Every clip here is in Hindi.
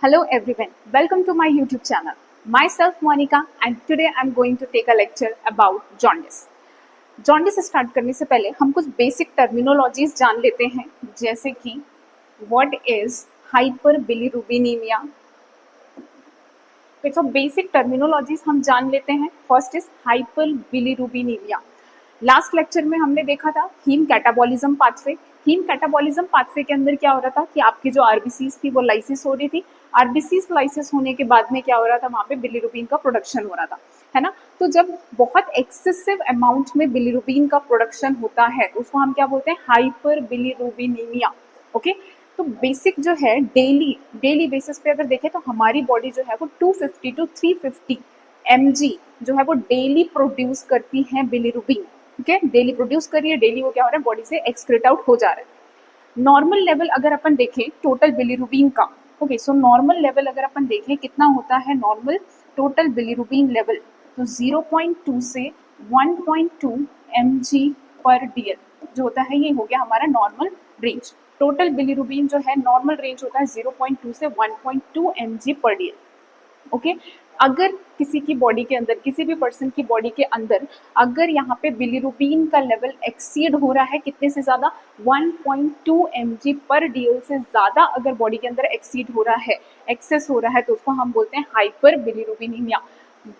Hello everyone, welcome to my YouTube channel. Myself Monica and today I'm going to take a lecture about jaundice. Jaundice start करने से पहले हम कुछ बेसिक टर्मिनोलॉजीज जान लेते हैं, जैसे कि व्हाट इज हाइपर बिलीरुबिनीमिया। तो बेसिक टर्मिनोलॉजीज हम जान लेते हैं। First is hyperbilirubinemia. Last lecture में हमने देखा था heme catabolism pathway. Heme catabolism pathway के अंदर क्या हो रहा था कि आपकी जो आरबीसीज थी वो लाइसिस हो रही थी। आरबीसीज लाइसिस होने के बाद में क्या हो रहा था, वहां पे बिलीरुबिन का प्रोडक्शन हो रहा था, है ना। तो जब बहुत एक्सेसिव अमाउंट में बिलीरुबिन का प्रोडक्शन होता है तो उसको हम क्या बोलते हैं, हाइपर बिलीरुबिनीमिया। ओके, तो बेसिक जो है डेली बेसिस पे अगर देखें तो हमारी बॉडी जो है वो 250 to 350 mg जो है वो डेली प्रोड्यूस करती है बिलीरुबिन। ठीक है, डेली प्रोड्यूस कर रही है, डेली वो क्या हो रहा है, बॉडी से एक्सक्रीट आउट हो जा रहा है। नॉर्मल लेवल अगर अपन देखें टोटल बिलीरुबिन का, ओके, सो नॉर्मल लेवल अगर अपन देखें कितना होता है नॉर्मल टोटल बिलीरुबिन लेवल, तो 0.2 से 1.2 mg पर डीएल जो होता है, ये हो गया हमारा नॉर्मल रेंज। टोटल बिलीरुबिन जो है नॉर्मल रेंज होता है 0.2 से 1.2 mg पर डीएल। ओके, अगर किसी की बॉडी के अंदर, किसी भी पर्सन की बॉडी के अंदर अगर यहाँ पे बिलीरुबिन का लेवल एक्सीड हो रहा है, कितने से ज्यादा, 1.2 mg पर डीएल से ज्यादा अगर बॉडी के अंदर एक्सीड हो रहा है, एक्सेस हो रहा है, तो उसको हम बोलते हैं हाइपर बिलीरुबिनीमिया।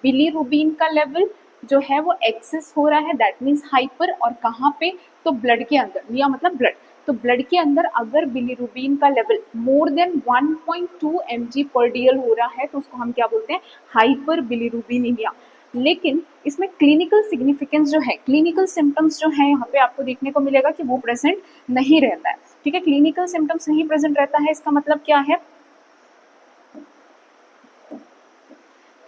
बिलीरुबिन का लेवल जो है वो एक्सेस हो रहा है, दैट मीन्स हाइपर। और कहाँ पे, तो ब्लड के अंदर, मिया मतलब ब्लड। तो ब्लड के अंदर अगर बिलीरुबिन का लेवल मोर देन 1.2 mg पर डीएल हो रहा है तो उसको हम क्या बोलते हैं, हाइपर बिलीरुबिनीमिया। लेकिन इसमें क्लिनिकल सिग्निफिकेंस जो है, क्लिनिकल सिम्टम्स जो है यहाँ पे आपको देखने को मिलेगा कि वो प्रेजेंट नहीं रहता है। ठीक है, क्लिनिकल सिम्टम्स नहीं प्रेजेंट रहता है, इसका मतलब क्या है,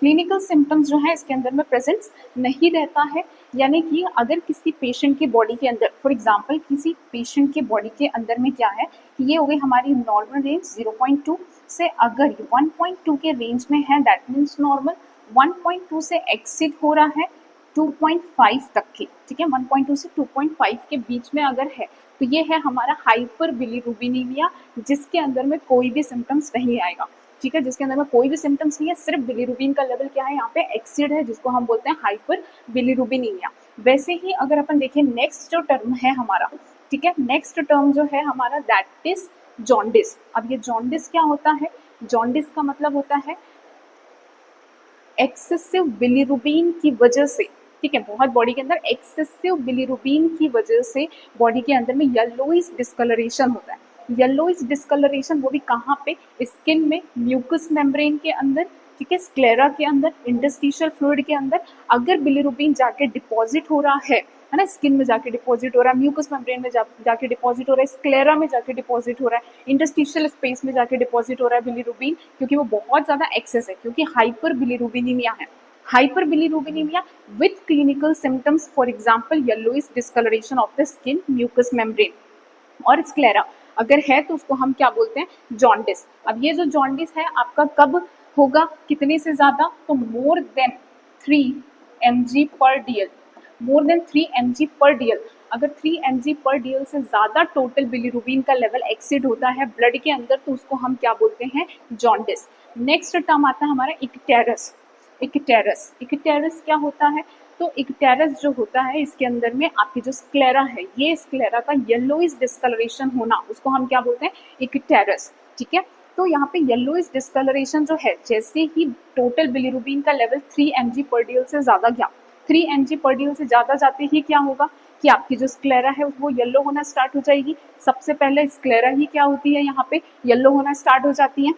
क्लिनिकल सिम्टम्स जो है इसके अंदर में प्रेजेंस नहीं रहता है। यानी कि अगर किसी पेशेंट की बॉडी के अंदर, फॉर एग्जांपल किसी पेशेंट के बॉडी के अंदर में क्या है कि ये हो गई हमारी नॉर्मल रेंज 0.2 से अगर 1.2 के रेंज में है, दैट मीन्स नॉर्मल। 1.2 से एक्सिड हो रहा है 2.5 तक की, ठीक है, 1.2 से 2.5 के बीच में अगर है तो ये है हमारा हाइपर बिलीरुबिनीमिया, जिसके अंदर में कोई भी सिम्टम्स नहीं आएगा। ठीक है, जिसके अंदर में कोई भी सिम्टम्स नहीं है, सिर्फ बिलीरुबिन का लेवल क्या है यहाँ पे, एक्सीड है, जिसको हम बोलते हैं हाइपर बिलीरुबिनीमिया। वैसे ही अगर अपन देखें नेक्स्ट जो टर्म है हमारा, ठीक है, नेक्स्ट टर्म जो है हमारा दैट इज जॉन्डिस। अब ये जॉन्डिस क्या होता है, जॉन्डिस का मतलब होता है एक्सेसिव बिलीरुबिन की वजह से, ठीक है, बहुत बॉडी के अंदर एक्सेसिव बिलीरुबिन की वजह से बॉडी के अंदर में येलोइश डिस्कलरेशन होता है। येलोइश डिस्कलरेशन वो भी कहाँ पे, स्किन में, म्यूकस मेम्ब्रेन के अंदर, ठीक है, स्क्लेरा के अंदर, इंटरस्टिशियल फ्लूइड के अंदर अगर बिलीरुबिन जाके डिपॉजिट हो रहा है ना, स्किन में जाके डिपॉजिट हो रहा है, म्यूकस मेम्ब्रेन में जाके डिपॉजिट हो रहा है, स्क्लेरा में जाके डिपॉजिट हो रहा है, इंटरस्टिशियल स्पेस में जाके डिपॉजिट हो रहा है बिलीरुबिन, क्योंकि वो बहुत ज्यादा एक्सेस है, क्योंकि हाइपर बिलीरुबिनीमिया है। Hyperbilirubinemia with clinical symptoms, for example yellowish discoloration of the skin, mucous membrane और स्क्लेरा अगर है तो उसको हम क्या बोलते हैं, जॉन्डिस। अब ये जो जॉन्डिस है आपका कब होगा, कितने से ज्यादा, तो मोर देन 3 mg पर डीएल, मोर देन 3 mg पर डीएल। अगर 3 mg पर डीएल से ज्यादा टोटल बिलीरुबिन का लेवल एक्सीड होता है ब्लड के अंदर तो उसको हम क्या बोलते हैं, जॉन्डिस। नेक्स्ट टर्म आता है हमारा इक्टेरस। इक्टेरस, इक्टेरस क्या होता है, तो इक्टेरस जो होता है इसके अंदर में आपकी जो स्क्लेरा है, ये स्क्लेरा का येलोइश डिस्कलरेशन होना, उसको हम क्या बोलते हैं, इक्टेरस। ठीक है, तो यहाँ पे येलोइश डिस्कलरेशन जो है, जैसे ही टोटल बिलीरुबिन का लेवल 3 mg पर डीएल से ज्यादा गया, 3 mg पर डीएल से ज्यादा जाते ही क्या होगा कि आपकी जो स्क्लेरा है वो येलो होना स्टार्ट हो जाएगी। सबसे पहले स्क्लेरा ही क्या होती है, यहाँ पे येलो होना स्टार्ट हो जाती है।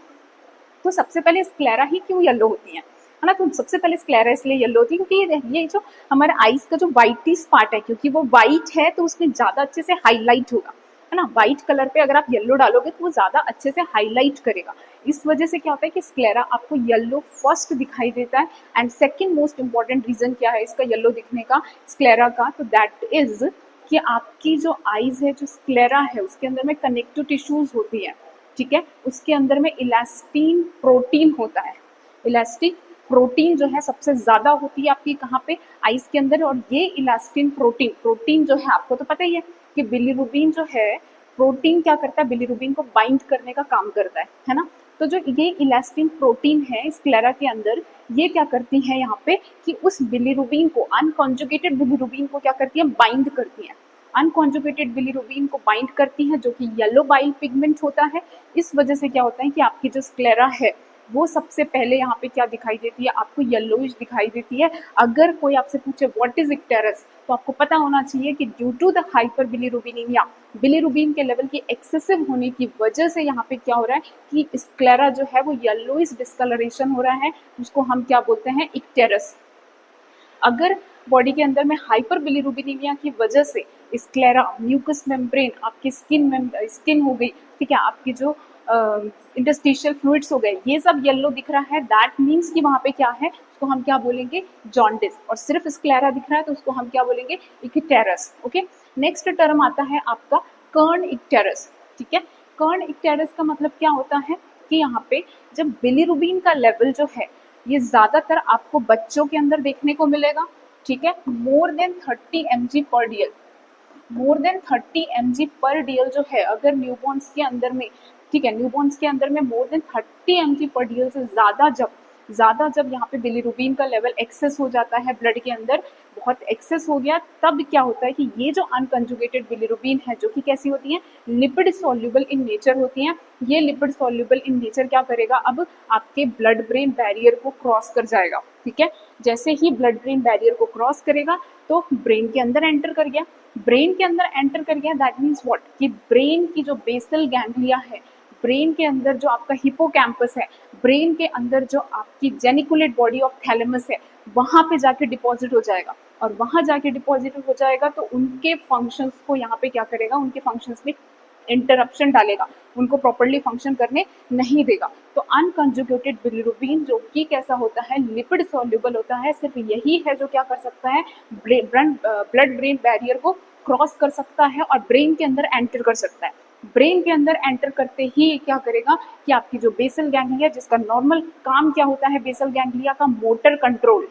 तो सबसे पहले स्क्लेरा ही क्यों येलो होती है ना, तो सबसे पहले स्क्लेरा इसलिए येलो होती है क्योंकि ये जो हमारे आईज का जो व्हाइटिश पार्ट है, क्योंकि वो व्हाइट है तो उसमें ज्यादा अच्छे से हाईलाइट होगा, है ना। व्हाइट कलर पे अगर आप येलो डालोगे तो वो ज्यादा अच्छे से हाईलाइट करेगा। इस वजह से क्या होता है कि स्क्लेरा आपको येलो फर्स्ट दिखाई देता है। And second most important reason क्या है इसका येलो दिखने का, स्क्लेरा का, तो दैट इज कि आपकी जो आईज है, जो स्क्लेरा है, उसके अंदर में कनेक्टिव टिश्यूज होती है, ठीक है, उसके अंदर में इलास्टिन प्रोटीन होता है। इलास्टिक प्रोटीन जो है सबसे ज्यादा होती है आपकी कहाँ पे, आइस के अंदर। और ये इलास्टिन प्रोटीन, प्रोटीन जो है आपको तो पता ही है कि बिलीरुबिन जो है, प्रोटीन क्या करता है, बिलीरुबिन को बाइंड करने का काम करता है ना। तो जो ये इलास्टिन प्रोटीन है स्क्लेरा के अंदर, ये क्या करती है यहाँ पे कि उस बिलीरुबिन को, अनकॉन्जुगेटेड बिलीरुबिन को क्या करती है, बाइंड करती है। अनकॉन्जुगेटेड बिलीरुबिन को बाइंड करती है, जो कि येलो बाइल पिगमेंट होता है। इस वजह से क्या होता है कि आपकी जो स्क्लेरा है वो सबसे पहले यहाँ पे क्या दिखाई देती है, आपको येलोइश दिखाई देती है। अगर कोई आपसे पूछे व्हाट इज इक्टेरस, तो आपको पता होना चाहिए कि due to the hyperbilirubinemia, bilirubin के लेवल की एक्सेसिव होने की वजह से यहाँ पे क्या हो रहा है कि स्क्लेरा जो है वो येलोइश डिस्कलरेशन हो रहा है, उसको हम क्या बोलते हैं, इक्टेरस। अगर बॉडी के अंदर में हाइपर बिलीरुबिनीमिया की वजह से स्क्लेरा, म्यूकस मेम्ब्रेन, आपकी स्किन हो गई, ठीक है, आपकी जो इंटरस्टिशियल फ्लूइड्स हो गए, ये सब येलो दिख रहा है, दैट मीन्स कि वहाँ पे क्या है, उसको हम क्या बोलेंगे, जॉन्डिस। और सिर्फ स्क्लेरा दिख रहा है तो उसको हम क्या बोलेंगे, इक्टेरस। ओके, नेक्स्ट टर्म आता है आपका कर्ण इक्टेरस। ठीक है, कर्ण इक्टेरस का मतलब क्या होता है कि यहाँ पे जब बिलीरुबिन का लेवल जो है ये ज्यादातर आपको बच्चों के अंदर देखने को मिलेगा। ठीक है, मोर देन 30 mg पर डीएल, मोर देन 30 mg पर डीएल जो है, अगर न्यूबॉर्न्स के अंदर में, ठीक है, न्यूबॉर्न्स के अंदर में मोर देन 30 mg पर डीएल से ज्यादा जब यहाँ पे बिलीरुबिन का लेवल एक्सेस हो जाता है, ब्लड के अंदर बहुत एक्सेस हो गया, तब क्या होता है कि ये जो अनकंजुगेटेड बिलीरुबिन है, जो कि कैसी होती है, लिपिड सॉल्युबल इन नेचर होती हैं, ये लिपिड सॉल्युबल इन नेचर क्या करेगा, अब आपके ब्लड ब्रेन बैरियर को क्रॉस कर जाएगा। ठीक है, जैसे ही ब्लड ब्रेन बैरियर को क्रॉस करेगा तो ब्रेन के अंदर एंटर कर गया। ब्रेन के अंदर एंटर कर गया, दैट मीन्स व्हाट, कि ब्रेन की जो बेसल गैंग्लिया है, ब्रेन के अंदर जो आपका हिपोकैम्पस है, ब्रेन के अंदर जो आपकी जेनिकुलेट बॉडी ऑफ थैलेमस है, वहां पे जाके डिपॉजिट हो जाएगा। और वहां जाके डिपॉजिट हो जाएगा तो उनके फंक्शंस को यहाँ पे क्या करेगा, उनके फंक्शंस में इंटरप्शन डालेगा, उनको प्रॉपर्ली फंक्शन करने नहीं देगा। तो अनकंजुगेटेड बिलीरुबिन जो कि कैसा होता है, लिपिड सॉल्युबल होता है, सिर्फ यही है जो क्या कर सकता है, ब्लड ब्रेन बैरियर को क्रॉस कर सकता है और ब्रेन के अंदर एंटर कर सकता है। ब्रेन के अंदर एंटर करते ही क्या करेगा कि आपकी जो बेसल गैंग्लिया, जिसका नॉर्मल काम क्या होता है, बेसल गैंग्लिया का मोटर कंट्रोल,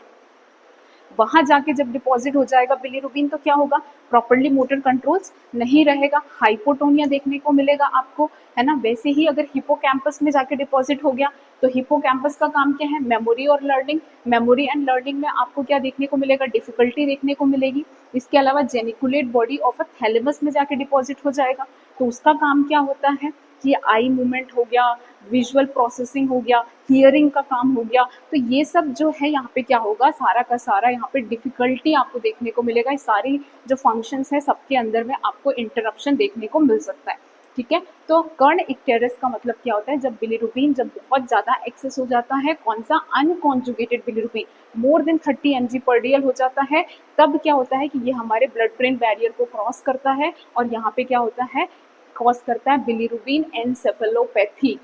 वहां जाके जब डिपॉजिट हो जाएगा बिलीरुबिन तो क्या होगा, प्रॉपर्ली मोटर कंट्रोल्स नहीं रहेगा, हाइपोटोनिया देखने को मिलेगा आपको, है ना। वैसे ही अगर हिपोकैम्पस में जाके डिपॉजिट हो गया तो हिपोकैम्पस का काम क्या है, मेमोरी और लर्निंग, मेमोरी एंड लर्निंग में आपको क्या देखने को मिलेगा, डिफिकल्टी देखने को मिलेगी। इसके अलावा geniculate body of a thalamus में जाके डिपॉजिट हो जाएगा, तो उसका काम क्या होता है कि आई मूवमेंट हो गया, विजुअल प्रोसेसिंग हो गया, हियरिंग का काम हो गया। तो ये सब जो है यहाँ पे क्या होगा, सारा का सारा यहाँ पे डिफिकल्टी आपको देखने को मिलेगा। ये सारी जो फंक्शंस है सबके अंदर में आपको इंटरप्शन देखने को मिल सकता है। ठीक है, तो कर्ण इक्टेरस का मतलब क्या होता है, जब बिलीरुबिन जब बहुत ज्यादा एक्सेस हो जाता है, कौन सा, unconjugated bilirubin more than 30 mg पर डीएल हो जाता है, तब क्या होता है कि ये हमारे ब्लड ब्रेन बैरियर को क्रॉस करता है और यहाँ पे क्या होता है, कॉज करता है बिलीरुबिन एनसेफेलोपैथी।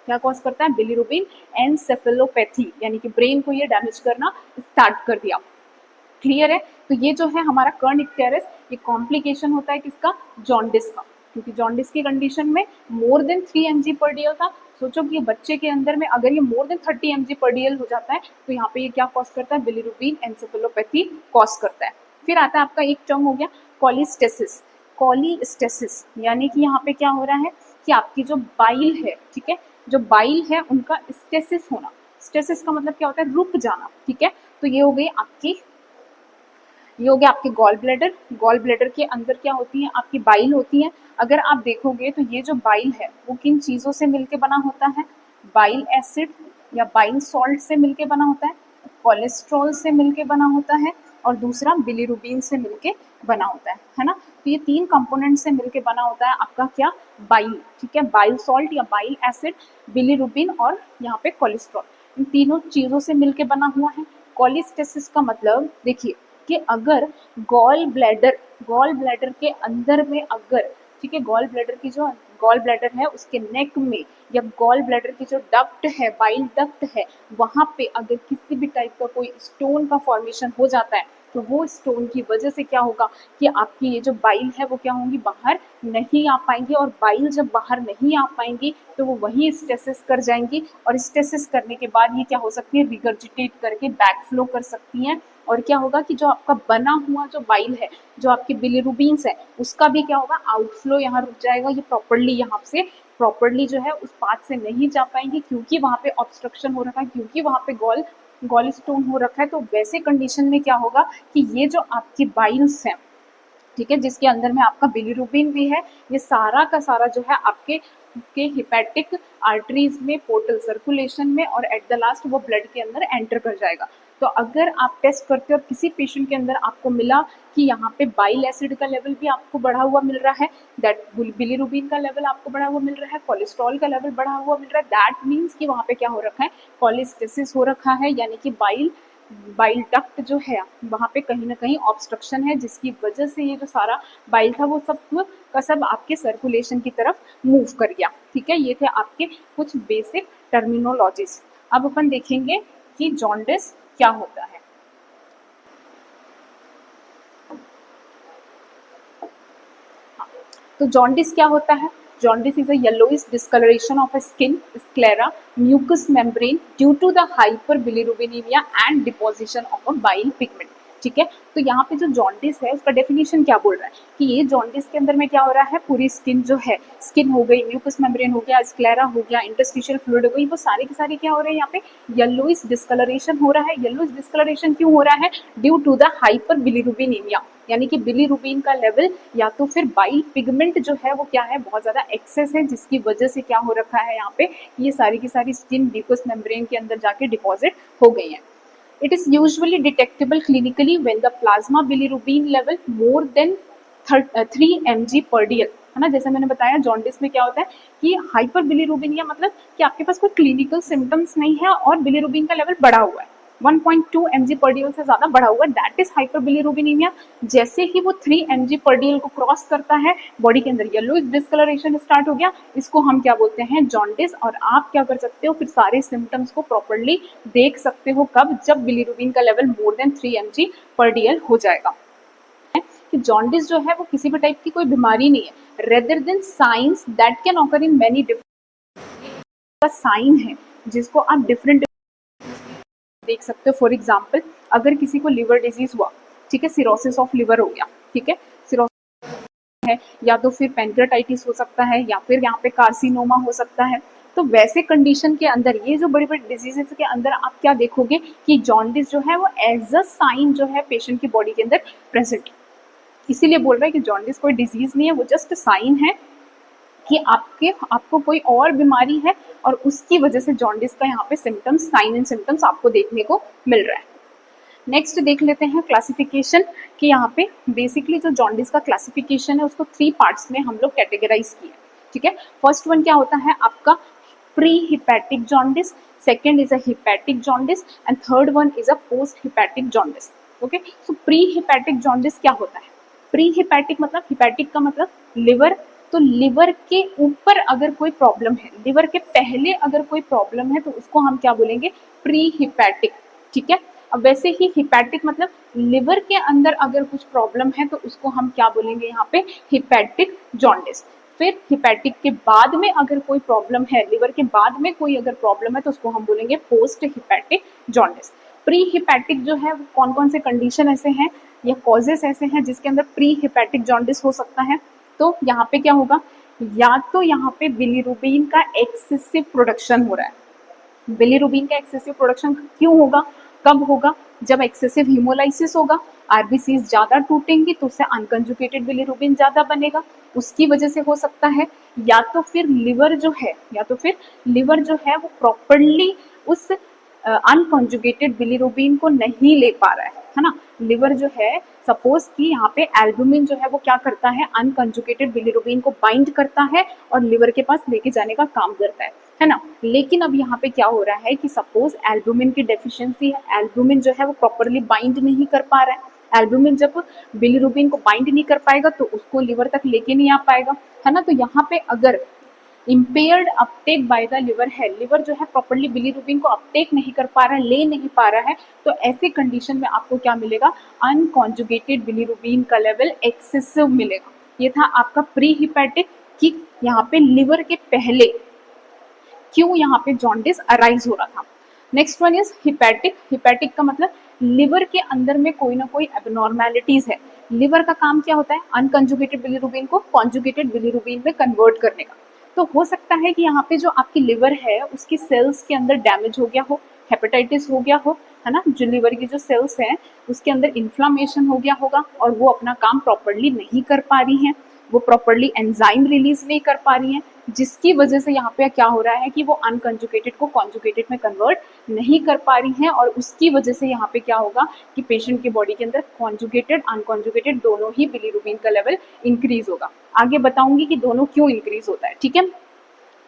क्या कॉज करता है, बिलीरुबिन एनसेफेलोपैथी, यानी कि ब्रेन को ये डैमेज करना स्टार्ट कर दिया। क्लियर है, तो ये जो है हमारा कर्ण इक्टेरस, ये कॉम्प्लिकेशन होता है किसका, जॉन्डिस का, क्योंकि जॉन्डिस की कंडीशन में मोर देन 3 mg पर डीएल था। सोचो कि बच्चे के अंदर में अगर ये मोर देन 30 mg पर डीएल हो जाता है तो यहाँ पे ये क्या कॉज करता है, बिलीरुबिन एनसेफेलोपैथी कॉज करता है। फिर आता है आपका एक टर्म हो गया कॉलिस्टेसिस। कॉलिस्टेसिस यानी कि यहाँ पे क्या हो रहा है कि आपकी जो बाइल है, ठीक है, जो बाइल है उनका स्टेसिस होना। स्टेसिस का मतलब क्या होता है, रुक जाना। ठीक है, तो ये हो गई आपकी, ये हो गया आपके गॉल ब्लैडर। गॉल ब्लैडर के अंदर क्या होती है, आपकी बाइल होती है। अगर आप देखोगे तो ये जो बाइल है वो किन चीजों से मिलके बना होता है, बाइल एसिड या बाइल सॉल्ट से मिलके बना होता है, कोलेस्ट्रॉल से मिलके बना होता है, और दूसरा बिलीरुबिन से मिलके बना होता है ना। तो ये तीन कंपोनेंट से मिलके बना होता है आपका क्या, बाइल। ठीक है, बाइल सॉल्ट या बाइल एसिड, बिलीरुबिन और यहाँ पे कोलेस्ट्रॉल, इन तीनों चीजों से मिलके बना हुआ है। कोलिस्टेसिस का मतलब देखिए कि अगर गॉल ब्लैडर के अंदर में अगर, ठीक है, गॉल ब्लैडर की जो गॉल ब्लैडर है उसके नेक में, या गॉल ब्लैडर की जो डक्ट है, बाइल डक्ट है, वहां पे अगर किसी भी टाइप का कोई स्टोन का फॉर्मेशन हो जाता है तो वो स्टोन की वजह से क्या होगा कि आपकी ये जो बाइल है वो क्या होंगी, बाहर नहीं आ पाएंगी। और बाइल जब बाहर नहीं आ पाएंगी तो वो वही स्टेसिस कर जाएंगी, और स्टेसिस करने के बाद ये क्या हो सकती है, रिगर्जिटेट करके बैकफ्लो कर सकती हैं। और क्या होगा कि जो आपका बना हुआ जो बाइल है, जो आपके बिलीरुबिन्स है, उसका भी क्या होगा, आउटफ्लो यहाँ रुक जाएगा, ये प्रॉपरली यहाँ से प्रॉपरली जो है उस पाथ से नहीं जा पाएंगे, क्योंकि वहाँ पे ऑब्स्ट्रक्शन हो रखा है, क्योंकि वहाँ पे गॉल स्टोन हो रखा है। तो वैसे कंडीशन में क्या होगा कि ये जो आपकी बाइल्स है, ठीक है, जिसके अंदर में आपका बिलीरुबिन भी है, ये सारा का सारा जो है आपके हिपैटिक आर्टरीज में, पोर्टल सर्कुलेशन में, और एट द लास्ट वो ब्लड के अंदर एंटर कर जाएगा। तो अगर आप टेस्ट करते हो और किसी पेशेंट के अंदर आपको मिला कि यहाँ पे बाइल एसिड का लेवल भी आपको बढ़ा हुआ मिल रहा है, दैट बिलीरुबिन का लेवल आपको बढ़ा हुआ मिल रहा है, कोलेस्ट्रॉल का लेवल बढ़ा हुआ मिल रहा है, दैट मीन्स कि वहाँ पे क्या हो रखा है, कोलेस्टेसिस हो रखा है, यानी कि बाइल डक्ट जो है वहाँ पे कहीं ना कहीं ऑब्स्ट्रक्शन है, जिसकी वजह से ये जो सारा बाइल था वो सब का सब आपके सर्कुलेशन की तरफ मूव कर गया। ठीक है, ये थे आपके कुछ बेसिक टर्मिनोलॉजीज। अब अपन देखेंगे कि जॉन्डिस क्या होता है। तो जॉन्डिस क्या होता है? Jaundice is a yellowish discoloration of a skin, sclera, mucous membrane due to the hyperbilirubinemia and deposition of a bile pigment. ठीक है, तो यहाँ पे जो जॉन्डिस है उसका डेफिनेशन क्या बोल रहा है कि ये जॉन्डिस के अंदर में क्या हो रहा है, पूरी स्किन जो है, स्किन हो गई, म्यूकस मेम्ब्रेन हो गया, स्क्लेरा हो गया, इंटरस्टिशियल फ्लूइड हो गई, वो सारे के सारे क्या हो रहे हैं, यहाँ पे येलोइश डिस्कलरेशन हो रहा है। येलोइश डिस्कलरेशन क्यों हो रहा है? ड्यू टू द हाइपर बिलीरुबिनेमिया, यानी कि बिलीरुबिन का लेवल या तो फिर बाइल पिगमेंट जो है वो क्या है, बहुत ज्यादा एक्सेस है, जिसकी वजह से क्या हो रखा है यहाँ पे, ये सारी की सारी स्किन म्यूकस मेम्ब्रेन के अंदर जाके डिपॉजिट हो गई है। It is usually detectable clinically when the plasma bilirubin level more than 3 mg per dl, है ना। जैसे मैंने बताया जॉन्डिस में क्या होता है कि हाइपर बिलीरुबिनिया मतलब कि आपके पास कोई क्लिनिकल सिम्टम्स नहीं है और बिलीरुबिन का लेवल बढ़ा हुआ है, 1.2 mg per dl से ज्यादा बढ़ा हुआ है, दैट इज हाइपरबिलीरुबिनेमिया। जैसे ही वो 3 mg per dl को क्रॉस करता है, बॉडी के अंदर येलोइश डिस्कलरेशन स्टार्ट हो गया, इसको हम क्या बोलते हैं, जॉन्डिस। और आप क्या कर सकते हो, फिर सारे सिम्टम्स को प्रॉपरली देख सकते हो, कब, जब बिलीरुबिन का level more than 3 mg per dl हो जाएगा। कि जॉन्डिस जो है वो किसी भी टाइप की कोई बीमारी नहीं है, rather than signs that can occur in many different, sign है जिसको आप डिफरेंट देख सकते हो। फॉर एग्जाम्पल, अगर किसी को लिवर डिजीज हुआ, ठीक है, सिरोसिस ऑफ लिवर हो गया, ठीक है, सिरोसिस है, या तो फिर पैंक्रेटाइटिस हो सकता है, या फिर यहाँ पे कार्सिनोमा हो सकता है। तो वैसे कंडीशन के अंदर, ये जो बड़ी बड़ी डिजीजेस के अंदर आप क्या देखोगे कि जॉन्डिस जो है वो एज अ साइन जो है पेशेंट की बॉडी के अंदर प्रेजेंट। इसीलिए बोल रहा है कि जॉन्डिस कोई डिजीज नहीं है, वो जस्ट साइन है कि आपको कोई और बीमारी है और उसकी वजह से जॉन्डिस का यहाँ पे सिम्टम्स, साइन एंड सिम्टम्स आपको देखने को मिल रहा है। नेक्स्ट देख लेते हैं क्लासिफिकेशन, कि यहाँ पे बेसिकली जो जॉन्डिस का क्लासिफिकेशन है उसको 3 पार्ट्स में हम लोग कैटेगराइज किए। ठीक है, फर्स्ट वन क्या होता है आपका pre hepatic jaundice, second is a hepatic jaundice, and third one is a post hepatic jaundice. Okay, so pre hepatic jaundice क्या होता है? प्री हिपैटिक मतलब, हिपैटिक का मतलब लिवर, तो लिवर के ऊपर अगर कोई प्रॉब्लम है, लिवर के पहले अगर कोई प्रॉब्लम है, तो उसको हम क्या बोलेंगे, प्री हिपैटिक। ठीक है, अब वैसे ही हिपैटिक मतलब लिवर के अंदर अगर कुछ प्रॉब्लम है तो उसको हम क्या बोलेंगे यहाँ पे, हिपैटिक जॉन्डिस। फिर हिपैटिक के बाद में अगर कोई प्रॉब्लम है, लिवर के बाद में कोई अगर प्रॉब्लम है, तो उसको हम बोलेंगे post hepatic jaundice. Pre hepatic जो है, कौन कौन से कंडीशन ऐसे हैं या कॉजेस ऐसे हैं जिसके अंदर प्री हिपैटिक जॉन्डिस हो सकता है? तो यहाँ पे क्या होगा, या तो यहाँ पे बिलीरुबिन का एक्सेसिव प्रोडक्शन हो रहा है। बिलीरुबिन का एक्सेसिव प्रोडक्शन क्यों होगा, कब होगा? जब एक्सेसिव हीमोलाइसिस होगा, आरबीसीज ज्यादा टूटेंगी तो उससे अनकंजुगेटेड बिलीरुबिन ज्यादा बनेगा, उसकी वजह से हो सकता है। या तो फिर लिवर जो है, वो प्रॉपरली उस अनकंजुगेटेड बिलीरुबिन को नहीं ले पा रहा है ना। लिवर जो है, सपोज कि यहाँ पे एल्बुमिन जो है वो क्या करता है, अनकंजुगेटेड बिलीरुबिन को बाइंड करता है और लिवर के पास लेके जाने का काम करता है ना। लेकिन अब यहाँ पे क्या हो रहा है कि सपोज एल्बुमिन की डेफिशिएंसी है, एल्बुमिन जो है वो प्रॉपरली बाइंड नहीं कर पा रहा है। एल्बुमिन जब बिलीरुबिन को बाइंड नहीं कर पाएगा तो उसको लिवर तक लेके नहीं आ पाएगा, है ना। तो यहाँ पे अगर impaired Uptake by the liver है, लिवर जो है प्रॉपरली बिलीरुबिन को अपटेक नहीं कर पा रहा है, ले नहीं पा रहा है, तो ऐसे कंडीशन में आपको क्या मिलेगा, अनकॉन्जुगेटेड बिलीरुबिन का लेवल एक्सेसिव मिलेगा। ये था आपका प्री हिपैटिक, कि यहाँ पे लिवर के पहले क्यों यहाँ पे जॉन्डिस अराइज हो रहा था। Next one is hepatic. Hepatic का मतलब लिवर के अंदर में कोई ना कोई एबनॉर्मेलिटीज है। लिवर का काम क्या होता है, अनकंजुगेटेड बिलीरुबिन को कॉन्जुगेटेड बिलीरुबिन में कन्वर्ट करने का। तो हो सकता है कि यहाँ पे जो आपकी लिवर है उसकी सेल्स के अंदर डैमेज हो गया हो, हेपेटाइटिस हो गया हो, है ना, जो लिवर की जो सेल्स हैं उसके अंदर इन्फ्लामेशन हो गया होगा और वो अपना काम प्रॉपरली नहीं कर पा रही हैं, वो प्रॉपरली एंजाइम रिलीज नहीं कर पा रही हैं, जिसकी वजह से यहाँ पे क्या हो रहा है कि वो अनकंजुगेटेड को कॉन्जुगेटेड में कन्वर्ट नहीं कर पा रही हैं और उसकी वजह से यहाँ पे क्या होगा कि पेशेंट की बॉडी के अंदर कॉन्जुगेटेड अनकॉन्जुगेटेड दोनों ही बिलीरुबिन का लेवल इंक्रीज होगा। आगे बताऊंगी कि दोनों क्यों इंक्रीज होता है, ठीक है।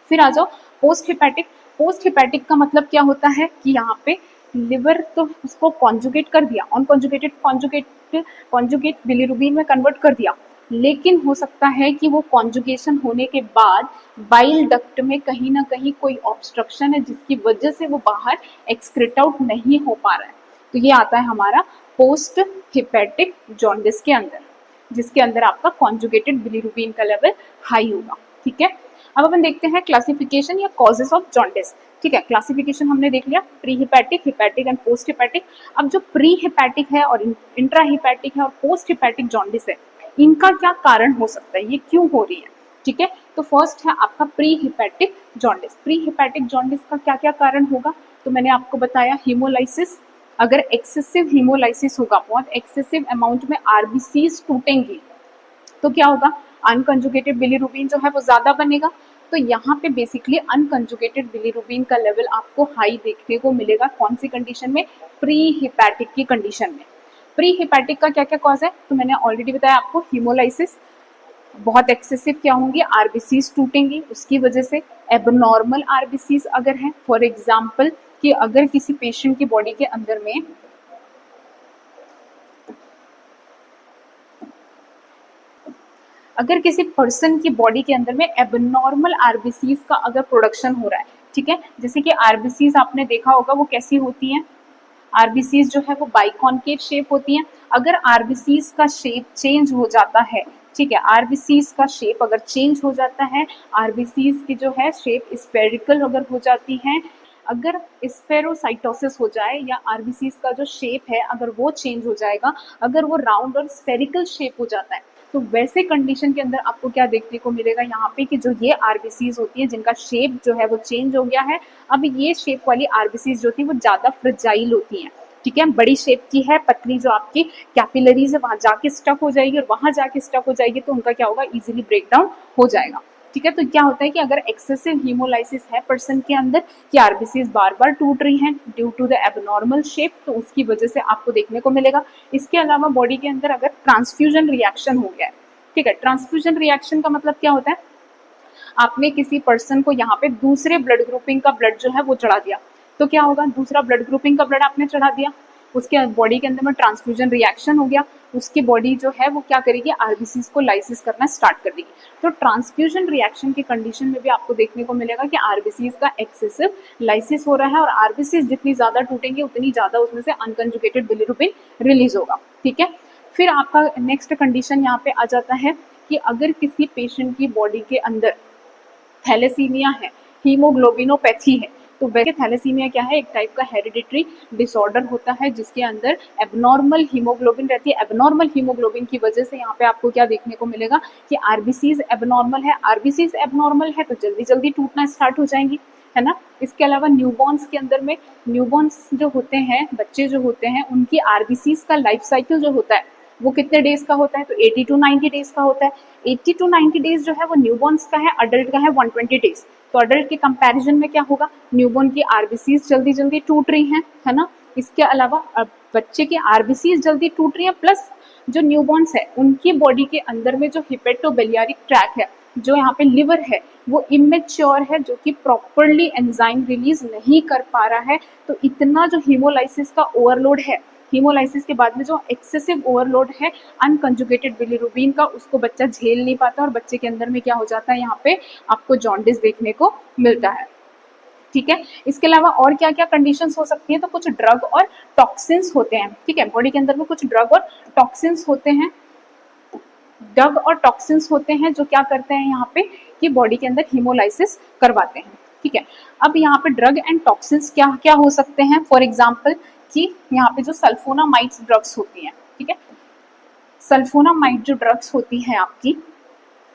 फिर आ जाओ पोस्ट हिपैटिक। पोस्ट हिपैटिक का मतलब क्या होता है कि यहाँ पे लिवर तो उसको कॉन्जुगेट कर दिया, अनकॉन्जुगेटेड कॉन्जुगेट बिलीरुबिन में कन्वर्ट कर दिया, लेकिन हो सकता है कि वो कॉन्जुगेशन होने के बाद बाइल डक्ट में कहीं ना कहीं कोई ऑब्स्ट्रक्शन है जिसकी वजह से वो बाहर एक्सक्रीट आउट नहीं हो पा रहा है। तो ये आता है हमारा पोस्ट हिपैटिक जॉन्डिस के अंदर, जिसके अंदर आपका कॉन्जुगेटेड बिलीरुबिन का लेवल हाई होगा, ठीक है। अब अपन देखते हैं क्लासिफिकेशन या कॉजेस ऑफ जॉन्डिस, ठीक है। क्लासिफिकेशन हमने देख लिया, pre hepatic, hepatic and post hepatic. अब जो प्री हिपैटिक है और इंट्रा हिपैटिक है और पोस्ट हिपैटिक जॉन्डिस है, इनका क्या कारण हो सकता है, ये क्यों हो रही है, ठीक है। तो फर्स्ट है आपका pre hepatic jaundice. Pre hepatic jaundice का क्या क्या कारण होगा, तो मैंने आपको बताया हीमोलाइसिस। अगर एक्सेसिव हीमोलाइसिस होगा, बहुत एक्सेसिव अमाउंट में आरबीसीज टूटेंगी, तो क्या होगा, अनकंजुगेटेड बिलीरुबिन जो है वो ज्यादा बनेगा। तो यहाँ पे बेसिकली अनकंजुगेटेड बिलीरुबिन का लेवल आपको हाई देखने को मिलेगा, कौन सी कंडीशन में, प्री हिपैटिक की कंडीशन में। प्री हिपैटिक का क्या क्या कॉज है, तो मैंने ऑलरेडी बताया आपको, हीमोलाइसिस, बहुत एक्सेसिव क्या होंगी, आरबीसीज टूटेंगी, उसकी वजह से एबनॉर्मल आरबीसीज अगर है, फॉर एग्जाम्पल कि अगर किसी पेशेंट की बॉडी के अंदर में अगर किसी पर्सन की बॉडी के अंदर में एबनॉर्मल आरबीसीज का अगर प्रोडक्शन हो रहा है, ठीक है, जैसे कि आरबीसीज आपने देखा होगा वो कैसी होती हैं, आरबीसीज जो है वो बाइकॉनकेव शेप होती हैं। अगर आरबीसीज का शेप चेंज हो जाता है, ठीक है, आरबीसीज का शेप अगर चेंज हो जाता है, आरबीसीज की जो है शेप स्फेरिकल अगर हो जाती है, अगर स्फेरोसाइटोसिस हो जाए या आरबीसीज का जो शेप है अगर वो चेंज हो जाएगा, अगर वो राउंड और स्फेरिकल शेप हो जाता है, तो वैसे कंडीशन के अंदर आपको क्या देखने को मिलेगा यहाँ पे कि जो ये आरबीसीज होती है जिनका शेप जो है वो चेंज हो गया है, अब ये शेप वाली आरबीसीज जो थी वो ज्यादा फ्रेजाइल होती हैं, ठीक है, बड़ी शेप की है, पतली जो आपकी कैपिलरीज है वहां जाके स्टक हो जाएगी और वहां जाके स्टक हो जाएगी तो उनका क्या होगा, इजीली ब्रेक डाउन हो जाएगा, ठीक है। तो क्या होता है कि अगर एक्सेसिव हीमोलाइसिस है पर्सन के अंदर कि आरबीसीज बार बार टूट रही हैं due to the abnormal shape, तो उसकी वजह से आपको देखने को मिलेगा। इसके अलावा बॉडी के अंदर अगर ट्रांसफ्यूजन रिएक्शन हो गया है, ठीक है, ट्रांसफ्यूजन रिएक्शन का मतलब क्या होता है, आपने किसी पर्सन को यहाँ पे दूसरे ब्लड ग्रुपिंग का ब्लड जो है वो चढ़ा दिया, तो क्या होगा, दूसरा ब्लड ग्रुपिंग का ब्लड आपने चढ़ा दिया, उसके बॉडी के अंदर में ट्रांसफ्यूजन रिएक्शन हो गया, उसकी बॉडी जो है वो क्या करेगी, आरबीसीज को लाइसिस करना स्टार्ट कर देगी। तो ट्रांसफ्यूजन रिएक्शन की कंडीशन में भी आपको देखने को मिलेगा कि आरबीसीज का एक्सेसिव लाइसिस हो रहा है और आरबीसीज जितनी ज्यादा टूटेंगे उतनी ज्यादा उसमें से अनकंजुगेटेड बिलिरुबिन रिलीज होगा, ठीक है। फिर आपका नेक्स्ट कंडीशन यहाँ पे आ जाता है कि अगर किसी पेशेंट की बॉडी के अंदर थैलेसीमिया है, हीमोग्लोबिनोपैथी है, तो वैसे थैलेसीमिया क्या है, एक टाइप का हेरिडिटरी डिसऑर्डर होता है जिसके अंदर एबनॉर्मल हीमोग्लोबिन रहती है। एबनॉर्मल हीमोग्लोबिन की वजह से यहाँ पे आपको क्या देखने को मिलेगा कि आरबीसीज एबनॉर्मल है, आरबीसीज एबनॉर्मल है तो जल्दी जल्दी टूटना स्टार्ट हो जाएंगी, है ना। इसके अलावा न्यूबॉर्न्स के अंदर में, न्यूबॉर्न्स जो होते हैं, बच्चे जो होते हैं, उनकी आरबीसीज का लाइफ साइकिल जो होता है वो कितने डेज का होता है, तो 80 to 90 डेज का होता है। 80 to 90 डेज जो है वो न्यूबॉर्न्स का है, अडल्ट का है 120 डेज। तो अडल्ट के कंपैरिजन में क्या होगा, न्यूबॉर्न की आरबीसीज जल्दी जल्दी टूट रही हैं, है ना। इसके अलावा बच्चे की आरबीसीज जल्दी टूट रही है, प्लस जो न्यूबॉर्न्स है उनकी बॉडी के अंदर में जो हिपेटोबिलियरिक ट्रैक है, जो यहाँ पे लिवर है, वो इमेच्योर है, जो कि प्रॉपरली एंजाइम रिलीज नहीं कर पा रहा है। तो इतना जो हीमोलाइसिस का ओवरलोड है, हीमोलाइसिस के बाद में जो एक्सेसिव ओवरलोड है अनकंजुगेटेड बिलीरुबिन का, उसको बच्चा झेल नहीं पाता और बच्चे के अंदर में क्या हो जाता है, यहाँ पे आपको जॉन्डिस देखने को मिलता है, ठीक है। इसके अलावा और क्या क्या कंडीशंस हो सकती हैं, तो कुछ ड्रग और टॉक्सिन्स होते हैं, ठीक है, बॉडी के अंदर में कुछ ड्रग और टॉक्सिन्स होते हैं, ड्रग और टॉक्सिन्स होते हैं जो क्या करते हैं यहाँ पे कि बॉडी के अंदर हीमोलाइसिस करवाते हैं, ठीक है। अब यहाँ पे ड्रग एंड टॉक्सिन्स क्या क्या हो सकते हैं, फॉर एग्जाम्पल कि यहाँ पे जो सल्फोनामाइड्स ड्रग्स होती हैं, ठीक है, सल्फोनामाइड जो ड्रग्स होती हैं आपकी,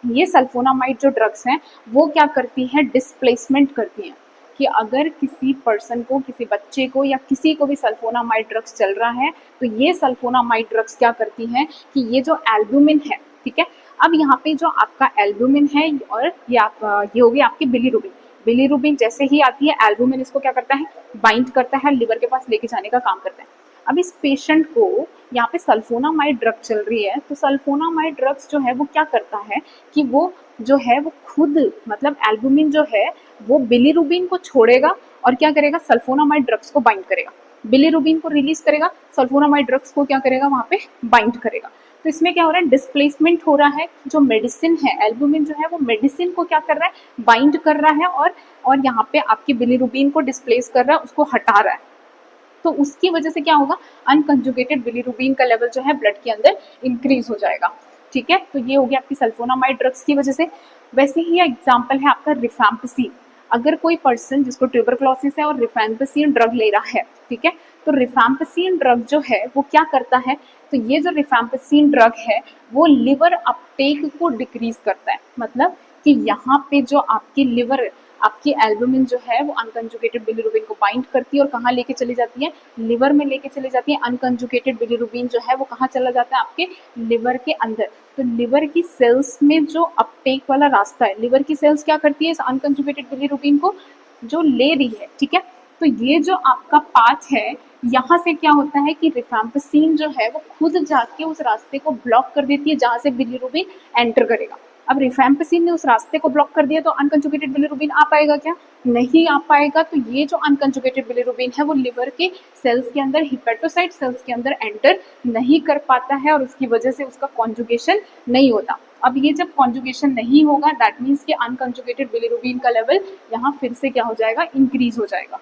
ये सल्फोनामाइड जो ड्रग्स हैं वो क्या करती हैं, डिस्प्लेसमेंट करती हैं। कि अगर किसी पर्सन को, किसी बच्चे को या किसी को भी सल्फोनामाइड ड्रग्स चल रहा है तो ये सल्फोनामाइड ड्रग्स क्या करती हैं कि ये जो एल्बुमिन है, ठीक है, अब यहाँ पे जो आपका एल्बुमिन है और ये हो गई आपकी बिलीरुबिन। बिलीरुबिन जैसे ही आती है, एल्बुमिन इसको क्या करता है, बाइंड करता है, लिवर के पास लेके जाने का काम करता है। अब इस पेशेंट को यहाँ पे सल्फोनामाइड ड्रग चल रही है, तो सल्फोनामाइड ड्रग्स जो है वो क्या करता है कि वो जो है वो खुद, मतलब एल्बुमिन जो है वो बिलीरुबिन को छोड़ेगा और क्या करेगा, सल्फोनामाइड ड्रग्स को बाइंड करेगा। बिलीरुबिन को रिलीज करेगा, सल्फोनामाइड ड्रग्स को क्या करेगा, वहां पे बाइंड करेगा। तो इसमें क्या हो रहा है, डिस्प्लेसमेंट हो रहा है। जो मेडिसिन है, एल्बुमिन जो है वो मेडिसिन को क्या कर रहा है, बाइंड कर रहा है और यहाँ पे आपकी बिलीरुबिन को डिस्प्लेस कर रहा है, उसको हटा रहा है। तो उसकी वजह से क्या होगा, अनकंजुगेटेड बिलीरुबिन का लेवल जो है ब्लड के अंदर इंक्रीज हो जाएगा। ठीक है, तो ये हो गया आपकी सल्फोनामाइड ड्रग्स की वजह से। वैसे ही एग्जाम्पल है आपका रिफैम्पिसिन। अगर कोई पर्सन जिसको ट्यूबरक्लोसिस है और रिफैम्पिसिन ड्रग ले रहा है, ठीक है, तो रिफैम्पिसिन ड्रग जो है वो क्या करता है, तो ये जो रिफैम्पिसिन ड्रग है वो लिवर अपटेक को डिक्रीज करता है। मतलब कि यहाँ पे जो आपकी लिवर, आपकी एल्बुमिन जो है वो अनकंजुगेटेड बिलीरुबिन को बाइंड करती है और कहाँ लेके चली जाती है, लिवर में लेके चली जाती है। अनकंजुगेटेड बिलीरुबिन जो है वो कहाँ चला जाता है, आपके लिवर के अंदर। तो लिवर की सेल्स में जो अपटेक वाला रास्ता है, लिवर की सेल्स क्या करती है, इस अनकंजुगेटेड बिलीरुबिन को जो ले रही है, ठीक है, तो ये जो आपका पाथ है, यहाँ से क्या होता है कि रिफैम्पिसिन जो है वो खुद जाके उस रास्ते को ब्लॉक कर देती है जहाँ से बिलीरुबिन एंटर करेगा। अब रिफैम्पिसिन ने उस रास्ते को ब्लॉक कर दिया तो अनकंजुगेटेड बिलीरुबिन आ पाएगा क्या, नहीं आ पाएगा। तो ये जो अनकंजुगेटेड बिलीरुबिन है वो लिवर के सेल्स के अंदर, हिपेटोसाइट सेल्स के अंदर एंटर नहीं कर पाता है और उसकी वजह से उसका कॉन्जुगेशन नहीं होता। अब ये जब कॉन्जुगेशन नहीं होगा, दैट मीन्स कि अनकंजुगेटेड बिलीरुबिन का लेवल यहाँ फिर से क्या हो जाएगा, इंक्रीज हो जाएगा।